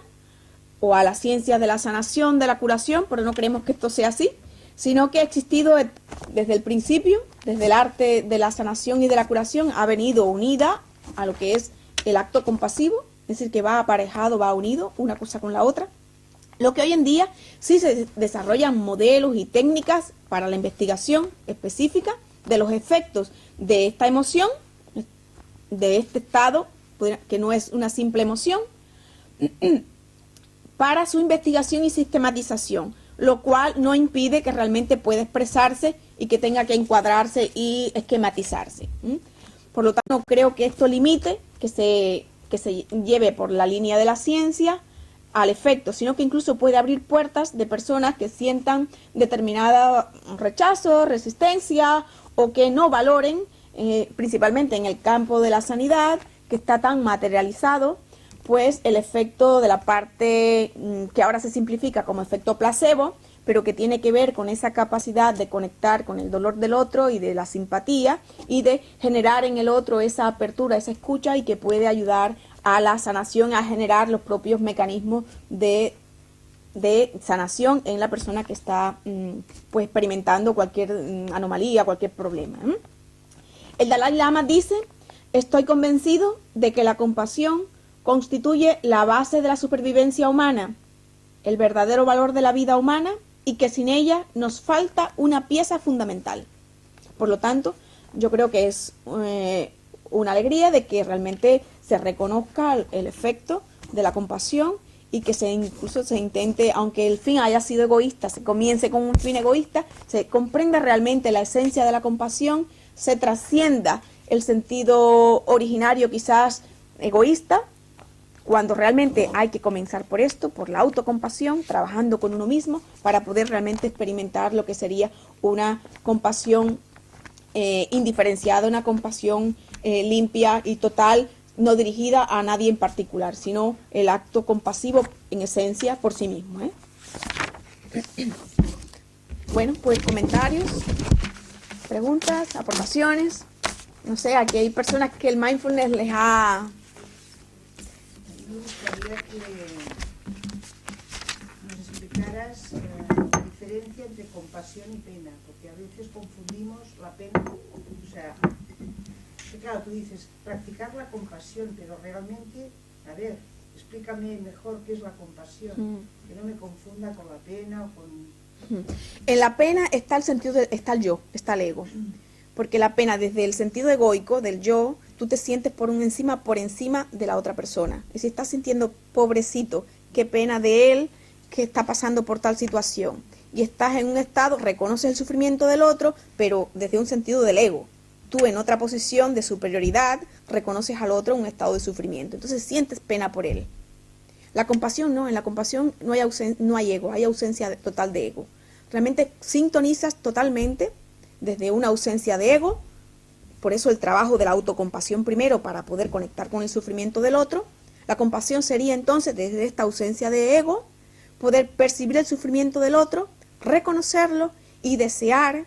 o a las ciencias de la sanación, de la curación, pero no creemos que esto sea así, sino que ha existido desde el principio, desde el arte de la sanación y de la curación, ha venido unida a lo que es el acto compasivo, es decir, que va aparejado, va unido una cosa con la otra. Lo que hoy en día sí se desarrollan modelos y técnicas para la investigación específica de los efectos de esta emoción, de este estado, que no es una simple emoción, para su investigación y sistematización, lo cual no impide que realmente pueda expresarse y que tenga que encuadrarse y esquematizarse. Por lo tanto, no creo que esto limite que se que se lleve por la línea de la ciencia al efecto, sino que incluso puede abrir puertas de personas que sientan determinado rechazo, resistencia o que no valoren, principalmente en el campo de la sanidad, que está tan materializado, pues el efecto de la parte que ahora se simplifica como efecto placebo, pero que tiene que ver con esa capacidad de conectar con el dolor del otro y de la simpatía y de generar en el otro esa apertura, esa escucha, y que puede ayudar a la sanación, a generar los propios mecanismos de sanación en la persona que está pues experimentando cualquier anomalía, cualquier problema. El Dalai Lama dice: estoy convencido de que la compasión constituye la base de la supervivencia humana, el verdadero valor de la vida humana, y que sin ella nos falta una pieza fundamental. Por lo tanto, yo creo que es una alegría de que realmente se reconozca el efecto de la compasión y que incluso se intente, aunque el fin haya sido egoísta, se comience con un fin egoísta, se comprenda realmente la esencia de la compasión, se trascienda el sentido originario quizás egoísta, cuando realmente hay que comenzar por esto, por la autocompasión, trabajando con uno mismo para poder realmente experimentar lo que sería una compasión indiferenciada, una compasión limpia y total, no dirigida a nadie en particular, sino el acto compasivo en esencia por sí mismo. Bueno, pues comentarios, preguntas, aportaciones. No sé, aquí hay personas que el mindfulness les ha... Me gustaría que nos explicaras la diferencia entre compasión y pena, porque a veces confundimos la pena, o sea, que claro, tú dices practicar la compasión, pero realmente, a ver, explícame mejor qué es la compasión, que no me confunda con la pena o con... En la pena está el sentido está el yo, está el ego. Porque la pena, desde el sentido egoico del yo, tú te sientes por encima de la otra persona. Y si estás sintiendo pobrecito, qué pena de él que está pasando por tal situación. Y estás en un estado, reconoces el sufrimiento del otro, pero desde un sentido del ego. Tú en otra posición de superioridad reconoces al otro en un estado de sufrimiento. Entonces sientes pena por él. La compasión no, en la compasión no hay ego, hay ausencia total de ego. Realmente sintonizas totalmente desde una ausencia de ego, por eso el trabajo de la autocompasión primero para poder conectar con el sufrimiento del otro. La compasión sería entonces desde esta ausencia de ego, poder percibir el sufrimiento del otro, reconocerlo y desear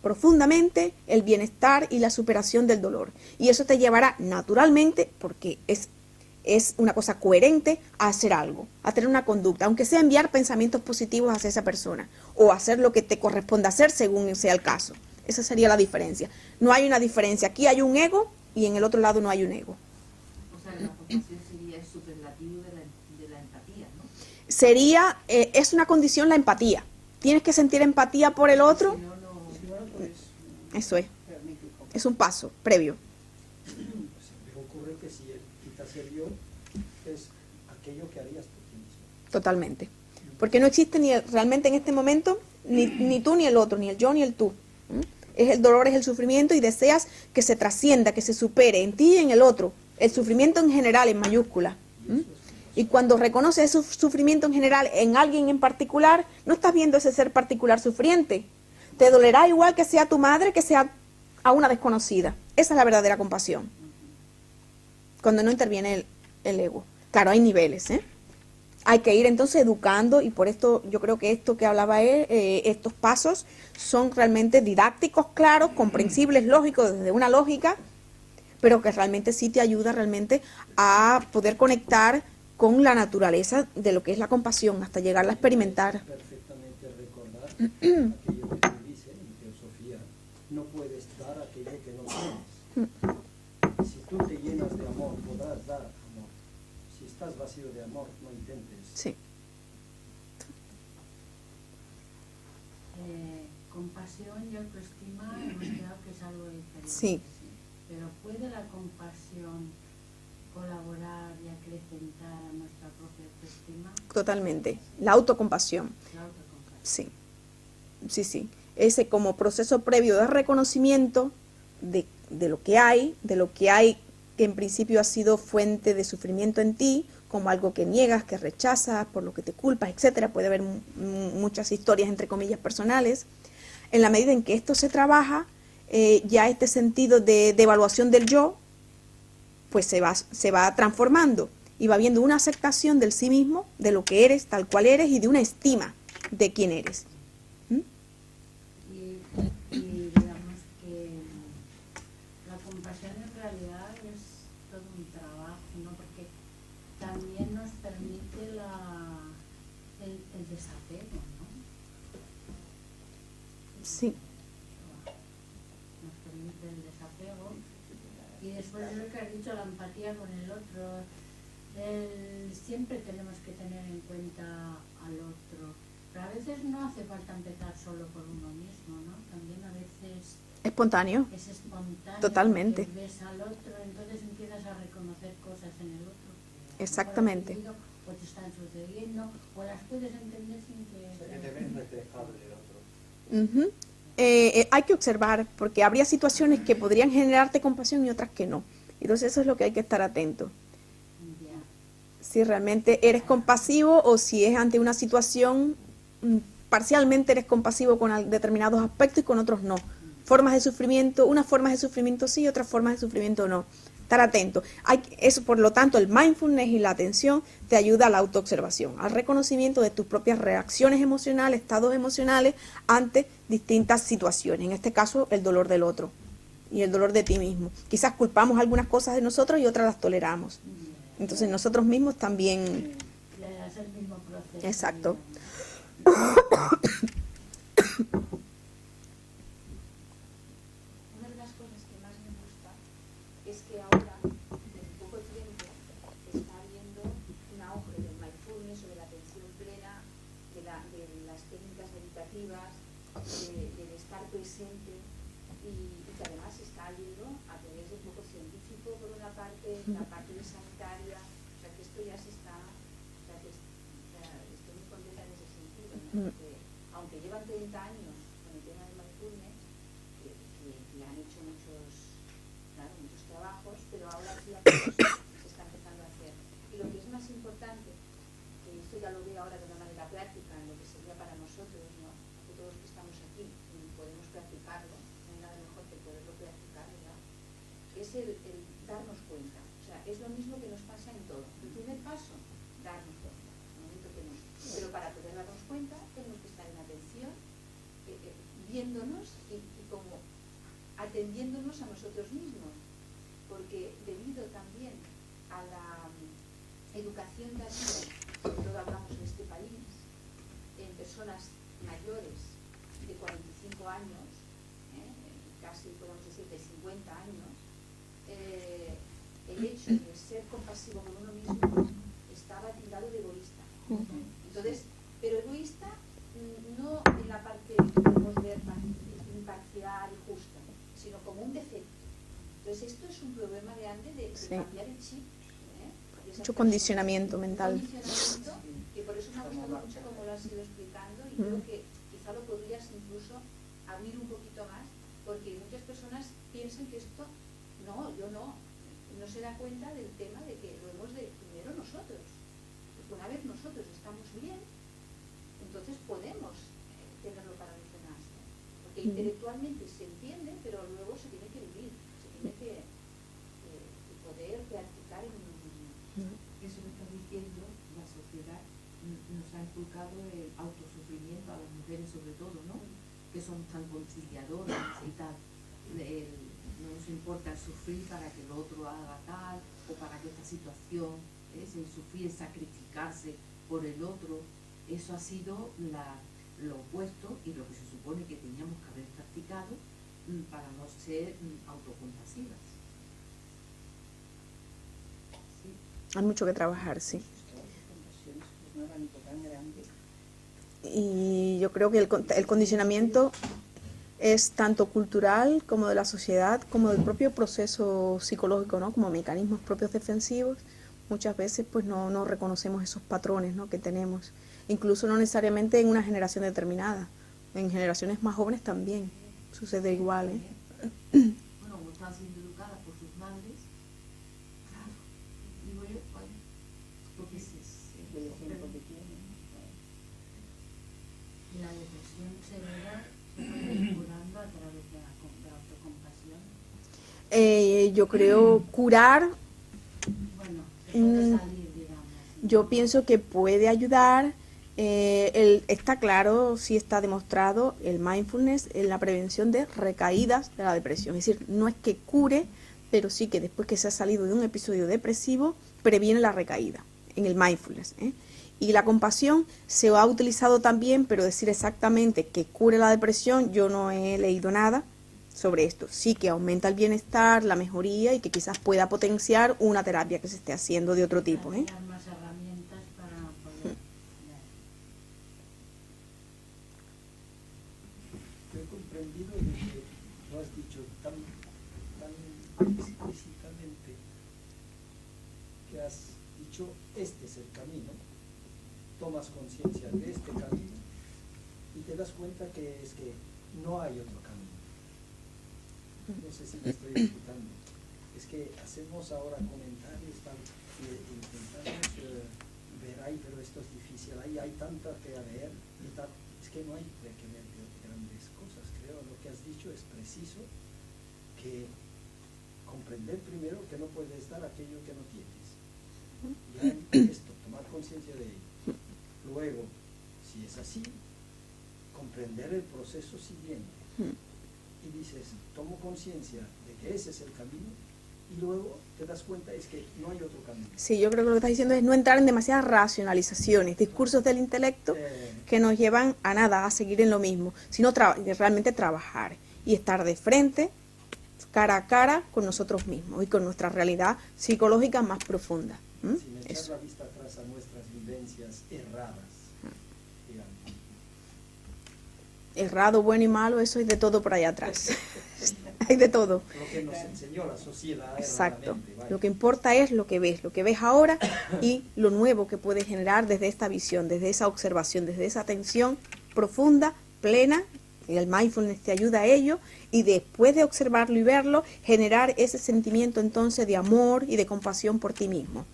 profundamente el bienestar y la superación del dolor. Y eso te llevará naturalmente, porque es una cosa coherente, a hacer algo, a tener una conducta, aunque sea enviar pensamientos positivos hacia esa persona o hacer lo que te corresponda hacer según sea el caso. Esa sería la diferencia. No hay una diferencia. Aquí hay un ego y en el otro lado no hay un ego. O sea, la compasión sería el superlativo de la empatía, ¿no? Sería, es una condición la empatía. Tienes que sentir empatía por el otro. Si no, Eso es. Es un paso previo. Me ocurre que si el quitas el yo, es aquello que harías por ti mismo. Totalmente. Porque no existe realmente en este momento ni tú ni el otro, ni el yo ni el tú. Es el dolor, es el sufrimiento, y deseas que se trascienda, que se supere en ti y en el otro. El sufrimiento en general, en mayúscula. Y cuando reconoces ese sufrimiento en general en alguien en particular, no estás viendo ese ser particular sufriente. Te dolerá igual que sea tu madre, que sea a una desconocida. Esa es la verdadera compasión. Cuando no interviene el ego. Claro, hay niveles, Hay que ir entonces educando, y por esto yo creo que esto que hablaba él, estos pasos son realmente didácticos, claros, comprensibles, lógicos, desde una lógica, pero que realmente sí te ayuda realmente a poder conectar con la naturaleza de lo que es la compasión, hasta llegarla a experimentar. Perfectamente recordar aquello que te dice en teosofía, no puedes dar aquello que no tienes. Si tú te llenas de amor, podrás dar amor. Si estás vacío de amor, no intentes. Sí. compasión y autoestima hemos quedado que es algo diferente. Sí. Pero ¿puede la compasión colaborar y acrecentar a nuestra propia autoestima? Totalmente. La autocompasión. La autocompasión. Sí. Sí, sí. Ese como proceso previo de reconocimiento de lo que hay que en principio ha sido fuente de sufrimiento en ti, como algo que niegas, que rechazas, por lo que te culpas, etcétera. Puede haber muchas historias, entre comillas, personales. En la medida en que esto se trabaja, ya este sentido de evaluación del yo, pues se va transformando y va habiendo una aceptación del sí mismo, de lo que eres, tal cual eres, y de una estima de quién eres. Y digamos que la compasión en realidad es todo un trabajo, ¿no? Porque también nos permite el desapego, ¿no? Sí. Nos permite el desapego. Y después de lo que has dicho, la empatía con el otro. Siempre tenemos que tener en cuenta al otro. Pero a veces no hace falta empezar solo por uno mismo, ¿no? También a veces Espontáneo. es espontáneo. Totalmente. Porque ves al otro, entonces empiezas a reconocer cosas en el otro. Que Exactamente. a lo mejor has vivido, o te están sucediendo, o las puedes entender sin que... O sea, que te ves reflejado en el otro. Ujú. Hay que observar, porque habría situaciones que podrían generarte compasión y otras que no. Entonces eso es lo que hay que estar atento. Ya. Si realmente eres compasivo o si es ante una situación, parcialmente eres compasivo con determinados aspectos y con otros no. Formas de sufrimiento, unas formas de sufrimiento sí, otras formas de sufrimiento no. Estar atento. Eso, por lo tanto, el mindfulness y la atención te ayuda a la autoobservación, al reconocimiento de tus propias reacciones emocionales, estados emocionales ante distintas situaciones. En este caso, el dolor del otro y el dolor de ti mismo. Quizás culpamos algunas cosas de nosotros y otras las toleramos. Entonces nosotros mismos también... Le das el mismo proceso. Exacto. Una de las cosas que más me gusta es que ahora, en poco tiempo, está habiendo un auge del mindfulness o de la atención plena, de las técnicas meditativas, del estar presente y que además está yendo a través del poco científico por una parte, la parte de sanitaria, o sea que esto ya se está, o sea que estoy muy contenta en ese sentido, ¿no? Porque aunque llevan 30 años con el tema del mindfulness, que han hecho muchos trabajos, pero ahora sí se está empezando a hacer. Y lo que es más importante, que esto ya lo veo ahora de una manera práctica, en lo que sería para nosotros, ¿no? Que todos los que estamos aquí podemos practicarlo, no hay nada mejor que poderlo practicar, ¿verdad? Es el darnos cuenta. O sea, es lo mismo que nos pasa en todo. El primer paso, darnos cuenta. El momento que nos... Pero para poder darnos cuenta, tenemos que estar en atención, viéndonos y como atendiéndonos a nosotros mismos, porque debido también a la educación de vida, sobre todo hablamos en este país, en personas mayores de 45 años, casi podemos decir de 50 años, el hecho de ser compasivo con uno mismo estaba tildado de egoísta. Entonces, pero egoísta no en la parte que podemos ver imparcial y justa, sino como un defecto. Entonces esto es un problema grande de cambiar el chip. Mucho condicionamiento mental. Condicionamiento, que por eso me ha gustado mucho como lo has ido explicando y creo que quizá lo podrías incluso abrir un poquito más, porque muchas personas piensan que esto, no se da cuenta del tema de que lo hemos de primero nosotros. Porque una vez nosotros estamos bien, entonces podemos tenerlo para los demás, ¿no? Porque intelectualmente se entiende, pero luego se tiene que vivir, se tiene que poder practicar en uno mismo. Eso que está diciendo, la sociedad nos ha inculcado el autosufrimiento a las mujeres sobre todo, ¿no? Que son tan conciliadoras y tal. No nos importa sufrir para que el otro haga tal o para que esta situación, el sufrir, sacrificarse por el otro, eso ha sido lo opuesto y lo que se supone que teníamos que haber practicado para no ser autocompasivas. Sí. Hay mucho que trabajar, sí. Y yo creo que el condicionamiento es tanto cultural como de la sociedad, como del propio proceso psicológico, ¿no? Como mecanismos propios defensivos. Muchas veces pues no reconocemos esos patrones, ¿no? Que tenemos, incluso no necesariamente en una generación determinada, en generaciones más jóvenes también sucede igual, ¿eh? Bueno, como están siendo educadas por sus madres, tiempo que tiene. Y la depresión severa se puede ir curando a través de la autocompasión. Yo creo curar, Bueno, se puede salir, digamos. yo pienso que puede ayudar. Está claro, sí está demostrado el mindfulness en la prevención de recaídas de la depresión. Es decir, no es que cure, pero sí que después que se ha salido de un episodio depresivo, previene la recaída en el mindfulness. Y la compasión se ha utilizado también, pero decir exactamente que cure la depresión, yo no he leído nada sobre esto. Sí que aumenta el bienestar, la mejoría y que quizás pueda potenciar una terapia que se esté haciendo de otro tipo. Dar más herramientas para poder... Yo he comprendido de que lo has dicho tan explícitamente que has dicho, este es el camino, tomas conciencia de este camino y te das cuenta que es que no hay otro camino. No sé si me estoy explicando. Es que hacemos ahora comentarios, intentamos ver, ay, pero esto es difícil, hay tanta que ver y tal. Es que no hay que ver grandes cosas, creo. Lo que has dicho es preciso, que comprender primero que no puedes dar aquello que no tienes. Ya esto, tomar conciencia de ello. Luego, si es así, comprender el proceso siguiente. Y dices, tomo conciencia de que ese es el camino, y luego te das cuenta es que no hay otro camino. Sí, yo creo que lo que estás diciendo es no entrar en demasiadas racionalizaciones, discursos del intelecto que nos llevan a nada, a seguir en lo mismo, sino realmente trabajar y estar de frente, cara a cara con nosotros mismos y con nuestra realidad psicológica más profunda. Sin echar Eso. la vista atrás a nuestras vivencias erradas, digamos. Errado, bueno y malo, eso es de todo por allá atrás. Hay de todo. Lo que nos enseñó la sociedad Exacto. erradamente, vaya. Lo que importa es lo que ves ahora y lo nuevo que puedes generar desde esta visión, desde esa observación, desde esa atención profunda, plena, y el mindfulness te ayuda a ello, y después de observarlo y verlo, generar ese sentimiento entonces de amor y de compasión por ti mismo.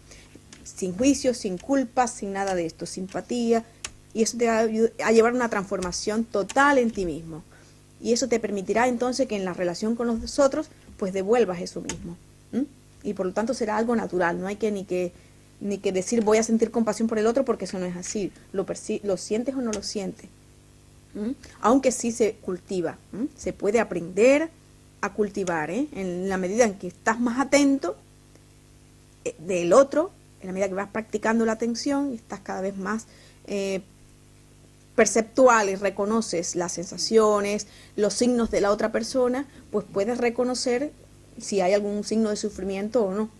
Sin juicios, sin culpas, sin nada de esto, simpatía, y eso te va a llevar a una transformación total en ti mismo. Y eso te permitirá entonces que en la relación con los otros, pues devuelvas eso mismo. Y por lo tanto será algo natural, no hay que ni que decir voy a sentir compasión por el otro, porque eso no es así. Lo sientes o no lo sientes. Aunque sí se cultiva, se puede aprender a cultivar, en la medida en que estás más atento del otro, en la medida que vas practicando la atención y estás cada vez más perceptual y reconoces las sensaciones, los signos de la otra persona, pues puedes reconocer si hay algún signo de sufrimiento o no.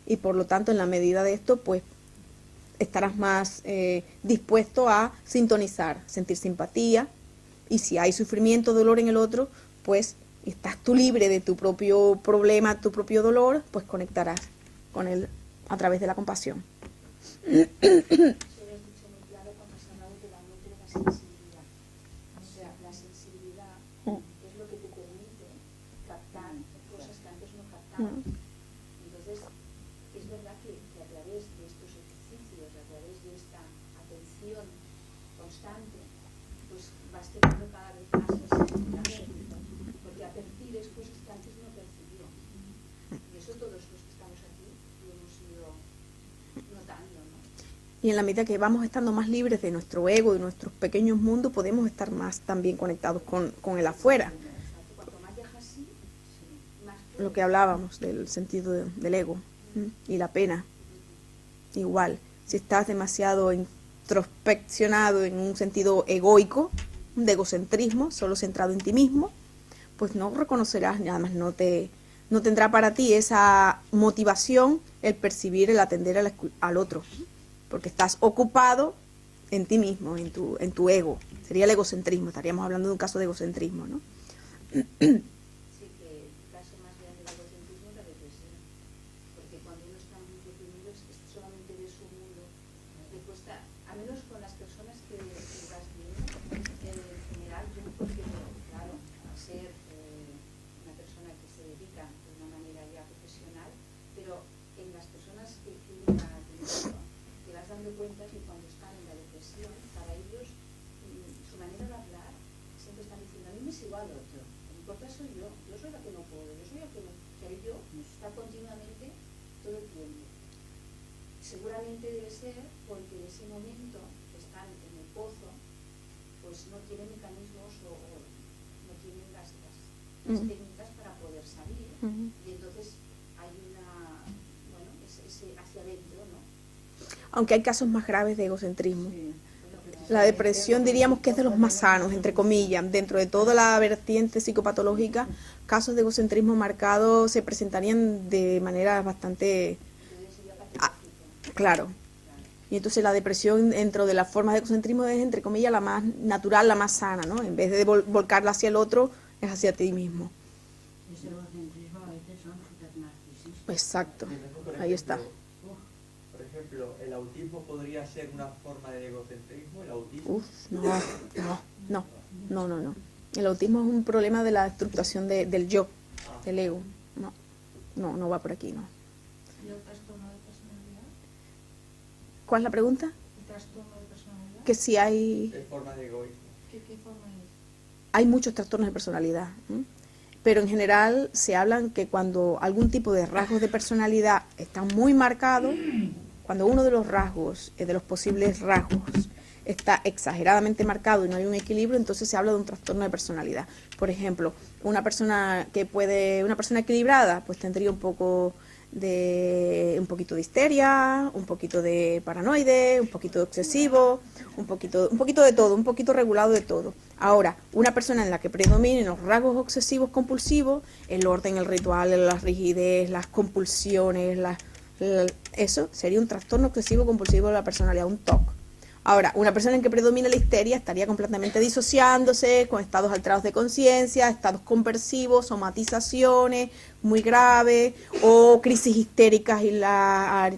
Y por lo tanto, en la medida de esto, pues estarás más dispuesto a sintonizar, sentir simpatía, y si hay sufrimiento, dolor en el otro, pues estás tú libre de tu propio problema, tu propio dolor, pues conectarás con él a través de la compasión. Se lo has dicho muy claro cuando has hablado de la mente de la sensibilidad. O sea, la sensibilidad es lo que te permite captar cosas que antes no captabas. Entonces, es verdad que a través de estos ejercicios, a través de esta atención constante, pues vas teniendo cada vez más sensibilidad, porque percibes cosas que antes no percibió. Y eso todos los que estamos aquí lo hemos ido notando, ¿no? Y en la medida que vamos estando más libres de nuestro ego, de nuestros pequeños mundos, podemos estar más también conectados con el afuera. Cuanto más viajas así, más Lo que hablábamos del sentido del ego y la pena. Igual, si estás demasiado introspeccionado en un sentido egoico, de egocentrismo, solo centrado en ti mismo, pues no reconocerás, nada más no tendrá para ti esa motivación el percibir, el atender al otro, porque estás ocupado en ti mismo, en tu ego. Sería el egocentrismo, estaríamos hablando de un caso de egocentrismo, ¿no? sí que el caso más grande del egocentrismo es la depresión, porque cuando uno está muy deprimido es solamente de su mundo, le cuesta, a menos con las personas que vas viendo, en general, yo porque, claro, al ser una persona que se dedica de una manera ya profesional, pero en las personas que uno ha tenido, te vas dando cuenta que cuando igual al otro, lo que importa soy yo soy la que no puedo, yo soy la que no, o sea, yo está continuamente todo el tiempo. Seguramente debe ser porque en ese momento que están en el pozo, pues no tienen mecanismos o no tienen las técnicas para poder salir, y entonces hay una, bueno, ese hacia adentro, ¿no? Aunque hay casos más graves de egocentrismo. La depresión diríamos que es de los más sanos, entre comillas. Dentro de toda la vertiente psicopatológica, casos de egocentrismo marcado se presentarían de manera bastante claro. Y entonces la depresión dentro de las formas de egocentrismo es, entre comillas, la más natural, la más sana, ¿no? En vez de volcarla hacia el otro, es hacia ti mismo. Ese egocentrismo a veces son supernarcisistas. Exacto, ahí está. Por ejemplo, ¿el autismo podría ser una forma de egocentrismo? ¿El autismo? No. El autismo es un problema de la estructuración del yo, del ego. No va por aquí, no. ¿Y el trastorno de personalidad? ¿Cuál es la pregunta? ¿El trastorno de personalidad? Que si hay... ¿Qué forma de egoísmo? ¿Qué forma es? Hay muchos trastornos de personalidad, pero en general se hablan que cuando algún tipo de rasgos de personalidad están muy marcados, cuando uno de los rasgos, de los posibles rasgos, está exageradamente marcado y no hay un equilibrio, entonces se habla de un trastorno de personalidad. Por ejemplo, una persona equilibrada, pues tendría un poquito de histeria, un poquito de paranoide, un poquito de obsesivo, un poquito de todo, un poquito regulado de todo. Ahora, una persona en la que predominen los rasgos obsesivos compulsivos, el orden, el ritual, la rigidez, las compulsiones, eso sería un trastorno obsesivo compulsivo de la personalidad, un TOC. Ahora, una persona en que predomina la histeria estaría completamente disociándose, con estados alterados de conciencia, estados conversivos, somatizaciones muy graves, o crisis histéricas y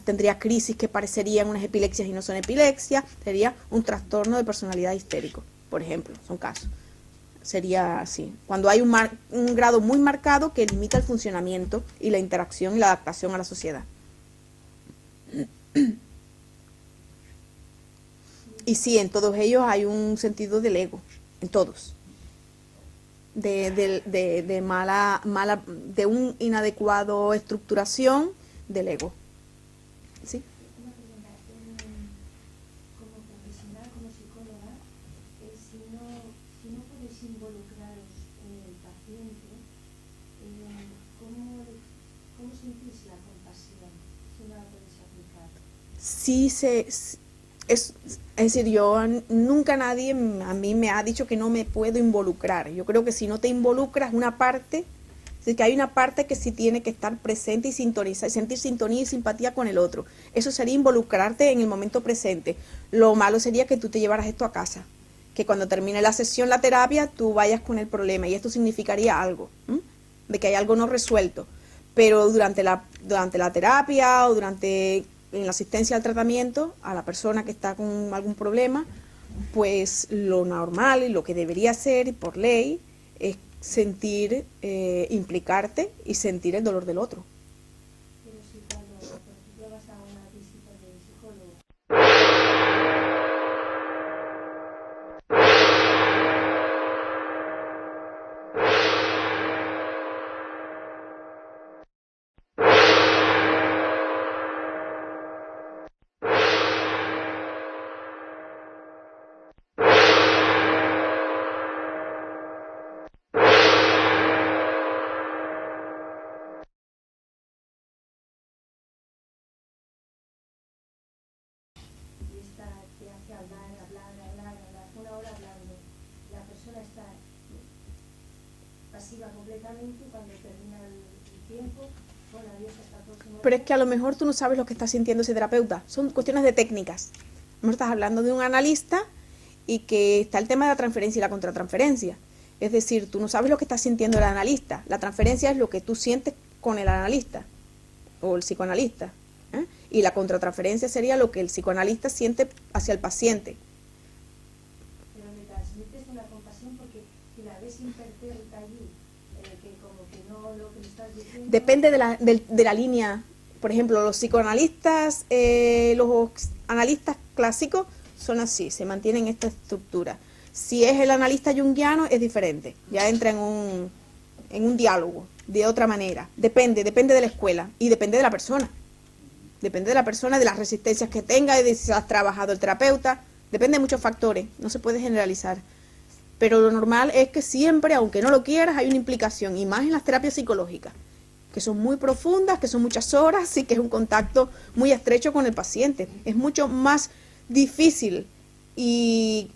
tendría crisis que parecerían unas epilepsias y no son epilepsias. Sería un trastorno de personalidad histérico, por ejemplo, son casos. Sería así, cuando hay un grado muy marcado que limita el funcionamiento y la interacción y la adaptación a la sociedad. Y sí, en todos ellos hay un sentido del ego, en todos. De un inadecuado estructuración del ego. ¿Sí? Una pregunta, como profesional, como psicóloga, si no podéis involucraros en el paciente, ¿cómo sentís la compasión si no la podéis aplicar? Sí, es decir, nunca nadie a mí me ha dicho que no me puedo involucrar. Yo creo que si no te involucras una parte, es decir, que hay una parte que sí tiene que estar presente y sintonizar, sentir sintonía y simpatía con el otro. Eso sería involucrarte en el momento presente. Lo malo sería que tú te llevaras esto a casa, que cuando termine la sesión, la terapia, tú vayas con el problema, y esto significaría algo, de que hay algo no resuelto. Pero durante la terapia o en la asistencia al tratamiento, a la persona que está con algún problema, pues lo normal y lo que debería hacer por ley es sentir, implicarte y sentir el dolor del otro. Pero si cuando, por ejemplo, vas a una visita de psicólogo, te hace hablar, una hora hablando, la persona está pasiva completamente y cuando termina el tiempo, bueno, adiós, hasta el próximo día. Pero es que a lo mejor tú no sabes lo que está sintiendo ese terapeuta. Son cuestiones de técnicas. A lo mejor estás hablando de un analista y que está el tema de la transferencia y la contratransferencia. Es decir, tú no sabes lo que está sintiendo el analista. La transferencia es lo que tú sientes con el analista o el psicoanalista. Y la contratransferencia sería lo que el psicoanalista siente hacia el paciente. Pero le transmites una compasión porque si la ves impertérrita allí, que como que no lo que le estás diciendo... Depende de la línea. Por ejemplo, los psicoanalistas, los analistas clásicos son así, se mantienen esta estructura. Si es el analista junguiano es diferente, ya entra en un diálogo de otra manera. Depende de la escuela y depende de la persona. Depende de la persona, de las resistencias que tenga, de si has trabajado el terapeuta. Depende de muchos factores, no se puede generalizar. Pero lo normal es que siempre, aunque no lo quieras, hay una implicación, y más en las terapias psicológicas, que son muy profundas, que son muchas horas y que es un contacto muy estrecho con el paciente. Es mucho más difícil y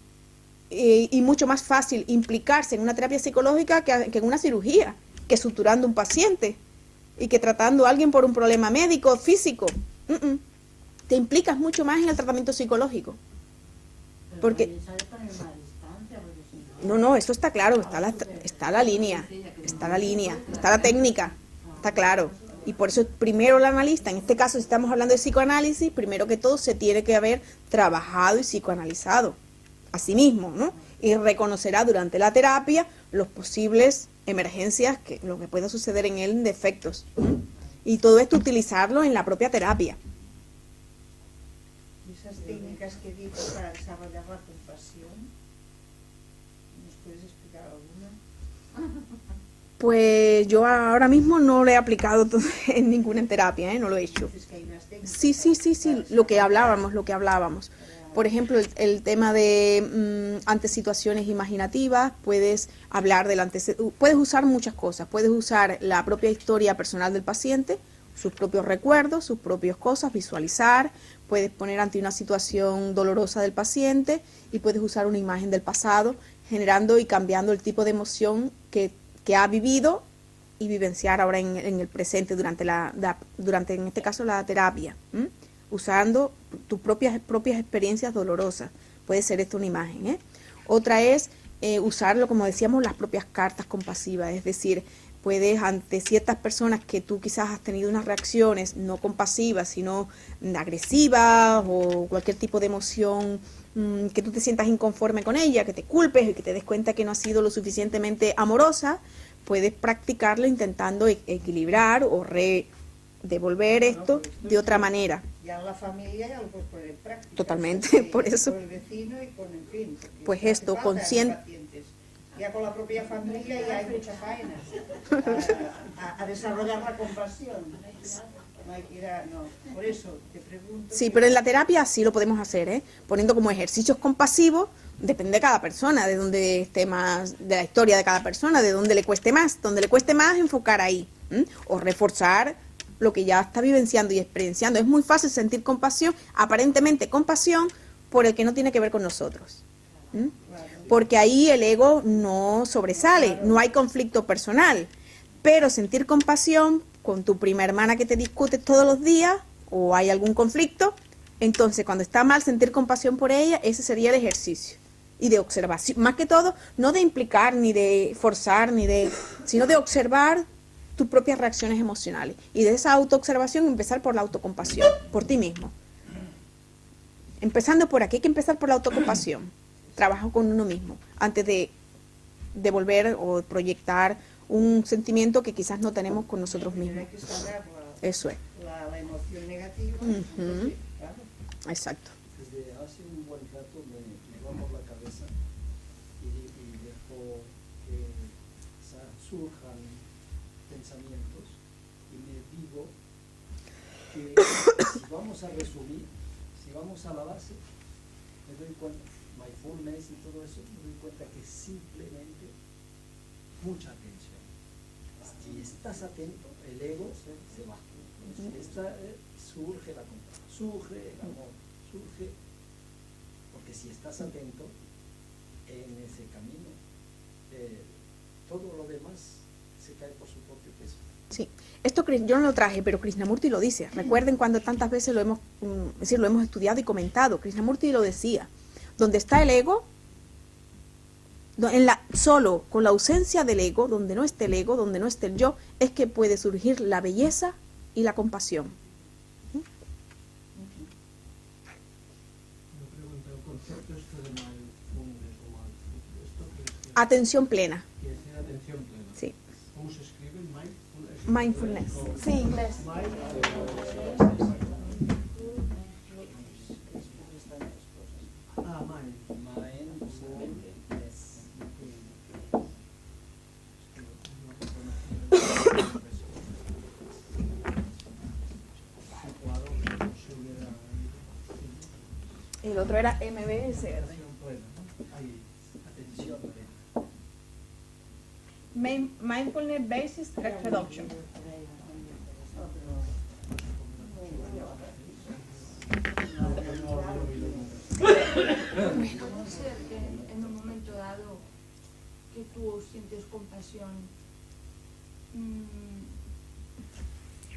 mucho más fácil implicarse en una terapia psicológica que en una cirugía, que suturando un paciente y que tratando a alguien por un problema médico, físico. Te implicas mucho más en el tratamiento psicológico. Porque no, eso está claro, está la línea, está la técnica, está claro. Y por eso primero el analista, en este caso si estamos hablando de psicoanálisis, primero que todo se tiene que haber trabajado y psicoanalizado a sí mismo, ¿no? Y reconocerá durante la terapia los posibles emergencias, lo que pueda suceder en él, defectos. Y todo esto utilizarlo en la propia terapia. Y esas técnicas que dices para desarrollar la compasión, ¿nos puedes explicar alguna? Pues yo ahora mismo no lo he aplicado en ninguna terapia, no lo he hecho. Dices que hay unas técnicas Sí, lo que hablábamos. Por ejemplo, el tema de ante situaciones imaginativas, puedes hablar puedes usar muchas cosas, puedes usar la propia historia personal del paciente, sus propios recuerdos, sus propias cosas, visualizar, puedes poner ante una situación dolorosa del paciente y puedes usar una imagen del pasado, generando y cambiando el tipo de emoción que ha vivido y vivenciar ahora en el presente durante en este caso la terapia, usando tus propias experiencias dolorosas. Puede ser esto una imagen, Otra es usarlo, como decíamos, las propias cartas compasivas, es decir, puedes ante ciertas personas que tú quizás has tenido unas reacciones no compasivas, sino agresivas o cualquier tipo de emoción que tú te sientas inconforme con ella, que te culpes y que te des cuenta que no has sido lo suficientemente amorosa, puedes practicarlo intentando equilibrar o devolver esto de otra manera. Ya la familia ya lo puedes poner en práctica. Totalmente, por eso. Con el vecino y con el fin. Pues esto, consciente. Ya con la propia familia ya hay mucha faena a desarrollar la compasión. No hay que ir no. Por eso te pregunto. Sí, pero en la terapia sí lo podemos hacer, poniendo como ejercicios compasivos, depende de cada persona, de donde esté más, de la historia de cada persona, de donde le cueste más. Donde le cueste más, enfocar ahí, o reforzar lo que ya está vivenciando y experienciando. Es muy fácil sentir compasión, aparentemente compasión, por el que no tiene que ver con nosotros. Porque ahí el ego no sobresale, no hay conflicto personal. Pero sentir compasión con tu prima hermana que te discutes todos los días, o hay algún conflicto, entonces cuando está mal, sentir compasión por ella, ese sería el ejercicio. Y de observación, más que todo, no de implicar, ni de forzar, sino de observar tus propias reacciones emocionales. Y de esa autoobservación empezar por la autocompasión, por ti mismo. Empezando por aquí, hay que empezar por la autocompasión. Trabajo con uno mismo, antes de devolver o proyectar un sentimiento que quizás no tenemos con nosotros mismos. Hay que saber Eso es. la emoción negativa. Claro. Exacto. Desde hace un buen rato me va por la cabeza y dejo que surjan pensamientos y me digo que si vamos a resumir, si vamos a la base, me doy cuenta, mindfulness y todo eso, me doy cuenta que simplemente mucha atención. Si estás atento, el ego se va. Surge la compasión, surge el amor, surge, porque si estás atento en ese camino, todo lo demás se cae por su propio peso. Sí, esto yo no lo traje, pero Krishnamurti lo dice. Recuerden cuando tantas veces lo hemos estudiado y comentado. Krishnamurti lo decía. Donde está el ego, solo con la ausencia del ego, donde no esté el ego, donde no esté el yo, es que puede surgir la belleza y la compasión. Atención plena. Sí. ¿Cómo se escribe? Mindfulness. Sí, inglés. El otro era MBSR. Bueno, ¿no? Hay atención. Mindfulness Based Stress Reduction. Puede ser que en un momento dado que tú sientes compasión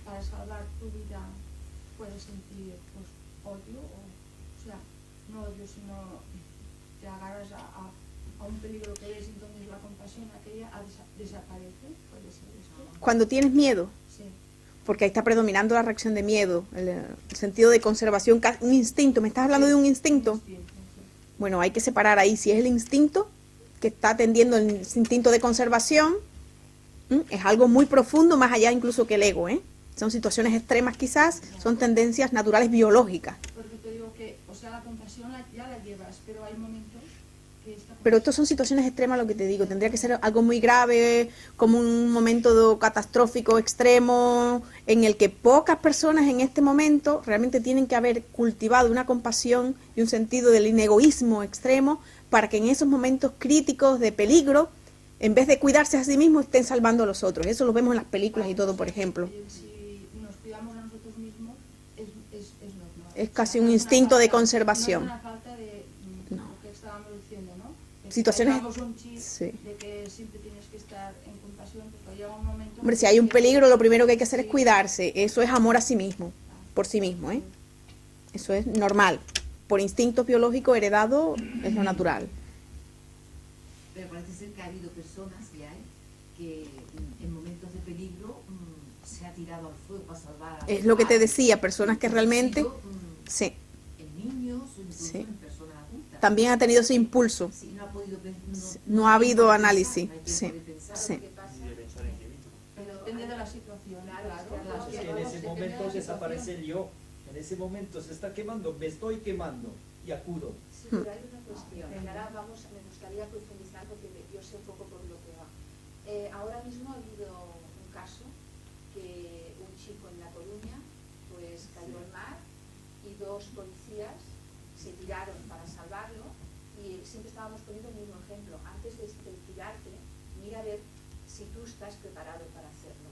para salvar tu vida, puedes sentir pues, odio, o sea, no odio, sino te agarras a un peligro que ves, entonces la compasión aquella desaparece, puede ser esto. Cuando tienes miedo, Sí. porque ahí está predominando la reacción de miedo, el sentido de conservación, un instinto. ¿Me estás hablando de un instinto? Bueno, hay que separar ahí si es el instinto que está atendiendo el instinto de conservación, es algo muy profundo, más allá incluso que el ego, ¿eh? Son situaciones extremas quizás, son tendencias naturales biológicas. Porque te digo que, o sea, la compasión ya la llevas, pero hay momentos que esta Pero estas son situaciones extremas, lo que te digo, tendría que ser algo muy grave, como un momento catastrófico extremo, en el que pocas personas en este momento realmente tienen que haber cultivado una compasión y un sentido del inegoísmo extremo para que en esos momentos críticos de peligro, en vez de cuidarse a sí mismos, estén salvando a los otros. Eso lo vemos en las películas y todo, por ejemplo. Si nos cuidamos a nosotros mismos, es normal. Es casi un instinto de conservación. No es una falta de lo que estábamos diciendo, ¿no? De que Situaciones- tengamos un chip sí. de que siempre tienes que estar en compasión, porque llega un momento... Hombre, si hay un peligro, lo primero que hay que hacer es cuidarse. Eso es amor a sí mismo, por sí mismo, ¿eh? Eso es normal. Por instinto biológico heredado es lo natural. Pero parece ser que ha habido personas que hay que en momentos de peligro se ha tirado al fuego para salvar a Es lo que te decía, personas que realmente, sí, en niños o incluso Sí. en personas adultas. también ha tenido ese impulso. Sí, no ha podido No ha habido análisis, no hay tiempo sí, de pensar. sí. Y de pensar en sí mismo. Pero depende de la situación, claro. Es que en ese momento desaparece el yo. En ese momento se está quemando, me estoy quemando y acudo. Sí, pero hay una cuestión, y ahora me gustaría profundizar porque yo sé un poco por lo que va. Ahora mismo ha habido un caso que un chico en La Coruña pues cayó al mar y dos policías se tiraron para salvarlo y siempre estábamos poniendo el mismo ejemplo. Antes de tirarte, mira a ver si tú estás preparado para hacerlo.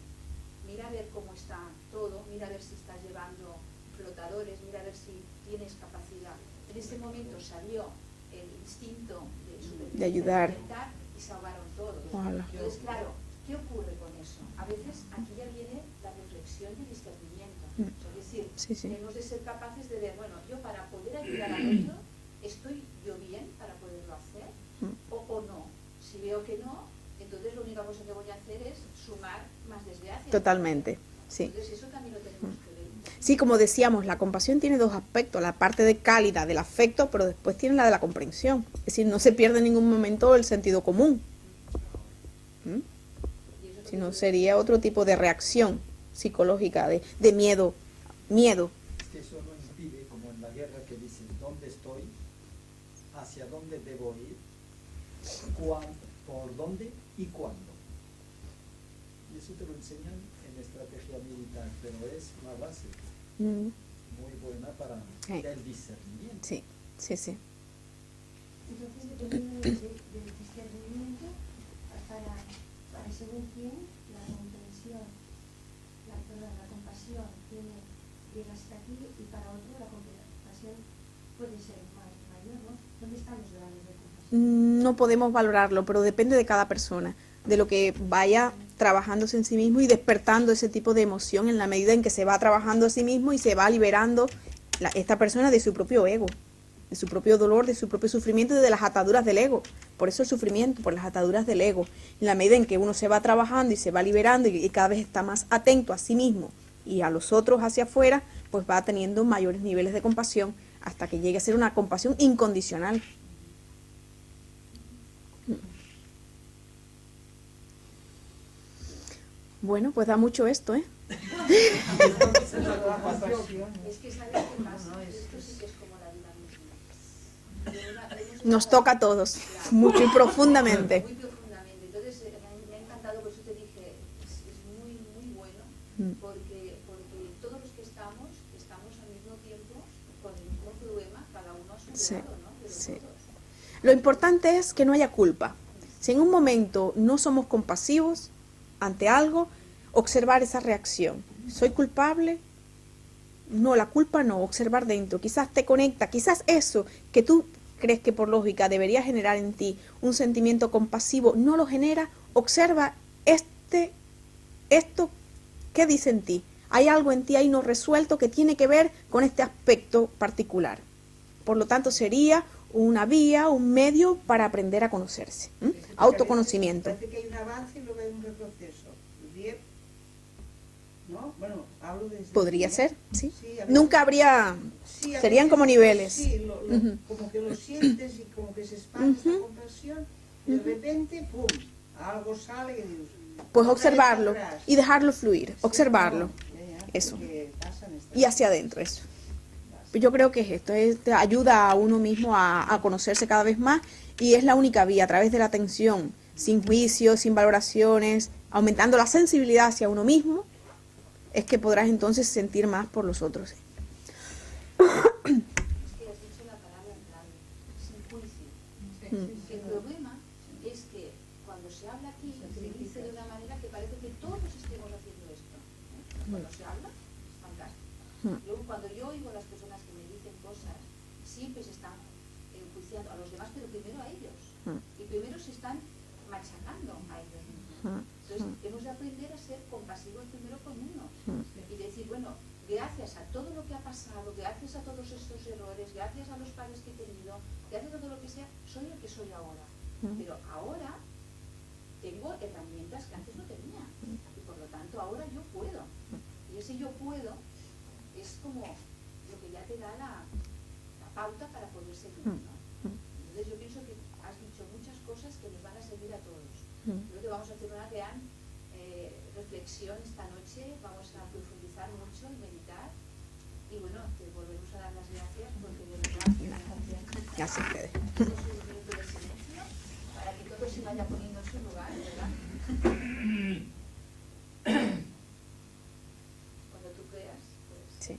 Mira a ver cómo está todo, mira a ver si estás llevando flotadores, mira a ver si tienes capacidad. En ese momento salió el instinto de supervivencia, De ayudar. intentar, y salvaron todos. Ojalá. Entonces, claro, ¿qué ocurre con eso? A veces aquí ya viene la reflexión y el discernimiento. Es decir, Sí, sí. tenemos de ser capaces de ver, bueno, yo para poder ayudar al otro, ¿estoy yo bien para poderlo hacer? O no. Si veo que no, entonces la única cosa que voy a hacer es sumar más desgracia. Totalmente, sí. Entonces eso también lo tenemos que ver. Sí, como decíamos, la compasión tiene dos aspectos, la parte de cálida del afecto, pero después tiene la de la comprensión. Es decir, no se pierde en ningún momento el sentido común. Si no, sería otro tipo de reacción psicológica, de miedo. Miedo. Es que eso no impide, como en la guerra que dicen, ¿dónde estoy? ¿Hacia dónde debo ir? ¿Por dónde y cuándo? Y eso te lo enseñan en estrategia militar, pero es una base Mm, muy buena para Sí. el discernimiento. sí, sí, sí. Entonces, dependiendo del discernimiento, para según quién, la comprensión, la compasión llega hasta aquí y para otro la compasión puede ser mayor, ¿no? ¿Dónde están los grados de compasión? No podemos valorarlo, pero depende de cada persona, de lo que vaya trabajándose en sí mismo y despertando ese tipo de emoción en la medida en que se va trabajando a sí mismo y se va liberando esta persona de su propio ego, de su propio dolor, de su propio sufrimiento y de las ataduras del ego. Por eso el sufrimiento, por las ataduras del ego. En la medida en que uno se va trabajando y se va liberando y cada vez está más atento a sí mismo y a los otros hacia afuera, pues va teniendo mayores niveles de compasión hasta que llegue a ser una compasión incondicional. Bueno, pues da mucho esto, ¿eh? Es que sabes qué pasa, esto sí que es como la vida misma. Nos toca a todos, mucho y profundamente. Muy profundamente. Entonces me ha encantado, por eso te dije, es muy, muy bueno, porque todos los que estamos al mismo tiempo con el mismo problema, cada uno a su Sí, privado, ¿no? De sí. todos. Lo importante es que no haya culpa. Si en un momento no somos compasivos ante algo, observar esa reacción. ¿Soy culpable? No, la culpa no, observar dentro. Quizás te conecta, quizás eso que tú crees que por lógica debería generar en ti un sentimiento compasivo, no lo genera. Observa esto que dice en ti. Hay algo en ti ahí no resuelto que tiene que ver con este aspecto particular. Por lo tanto, sería una vía, un medio para aprender a conocerse. Autoconocimiento. Parece que hay un avance y luego hay un retroceso. Bien. ¿No? Bueno, hablo desde... Podría ser, sí. Sí, a veces- Nunca habría... sí, a serían veces, como niveles. Sí, Ujú. como que lo sientes y como que se expande esta Ujú. compasión y de repente, ¡pum!, algo sale y dices... Pues otra vez observarlo atrás. y dejarlo fluir, Sí, observarlo. no, ya, Eso. porque pasan estas Y hacia adentro, eso. Yo creo que es esto, te ayuda a uno mismo a conocerse cada vez más y es la única vía, a través de la atención, sin juicios, sin valoraciones, aumentando la sensibilidad hacia uno mismo, es que podrás entonces sentir más por los otros. Es que has dicho la palabra clave, sin juicio. El problema es que cuando se habla aquí, se dice de una manera que parece que todos estemos haciendo esto. Cuando se habla, es fantástico. Luego, cuando yo oigo a las personas que me dicen cosas, siempre se están enjuiciando a los demás, pero primero a ellos. Y primero se están machacando a ellos mismos. Entonces, hemos de aprender a ser compasivos primero con uno. Y decir, bueno, gracias a todo lo que ha pasado, gracias a todos estos errores, gracias a los padres que he tenido, gracias a todo lo que sea, soy el que soy ahora. Pero ahora tengo herramientas que antes no tenía. Y por lo tanto, ahora yo puedo. Y ese yo puedo es como lo que ya te da la pauta para poder seguir, ¿no? Entonces yo pienso que has dicho muchas cosas que nos van a servir a todos. Creo que vamos a hacer una gran reflexión esta noche, vamos a profundizar mucho y meditar. Y bueno, te volvemos a dar las gracias porque de verdad Gracias a ustedes. tenemos un minuto de silencio para que todo se vaya poniendo en su lugar, ¿verdad? Cuando tú creas, pues... Sí.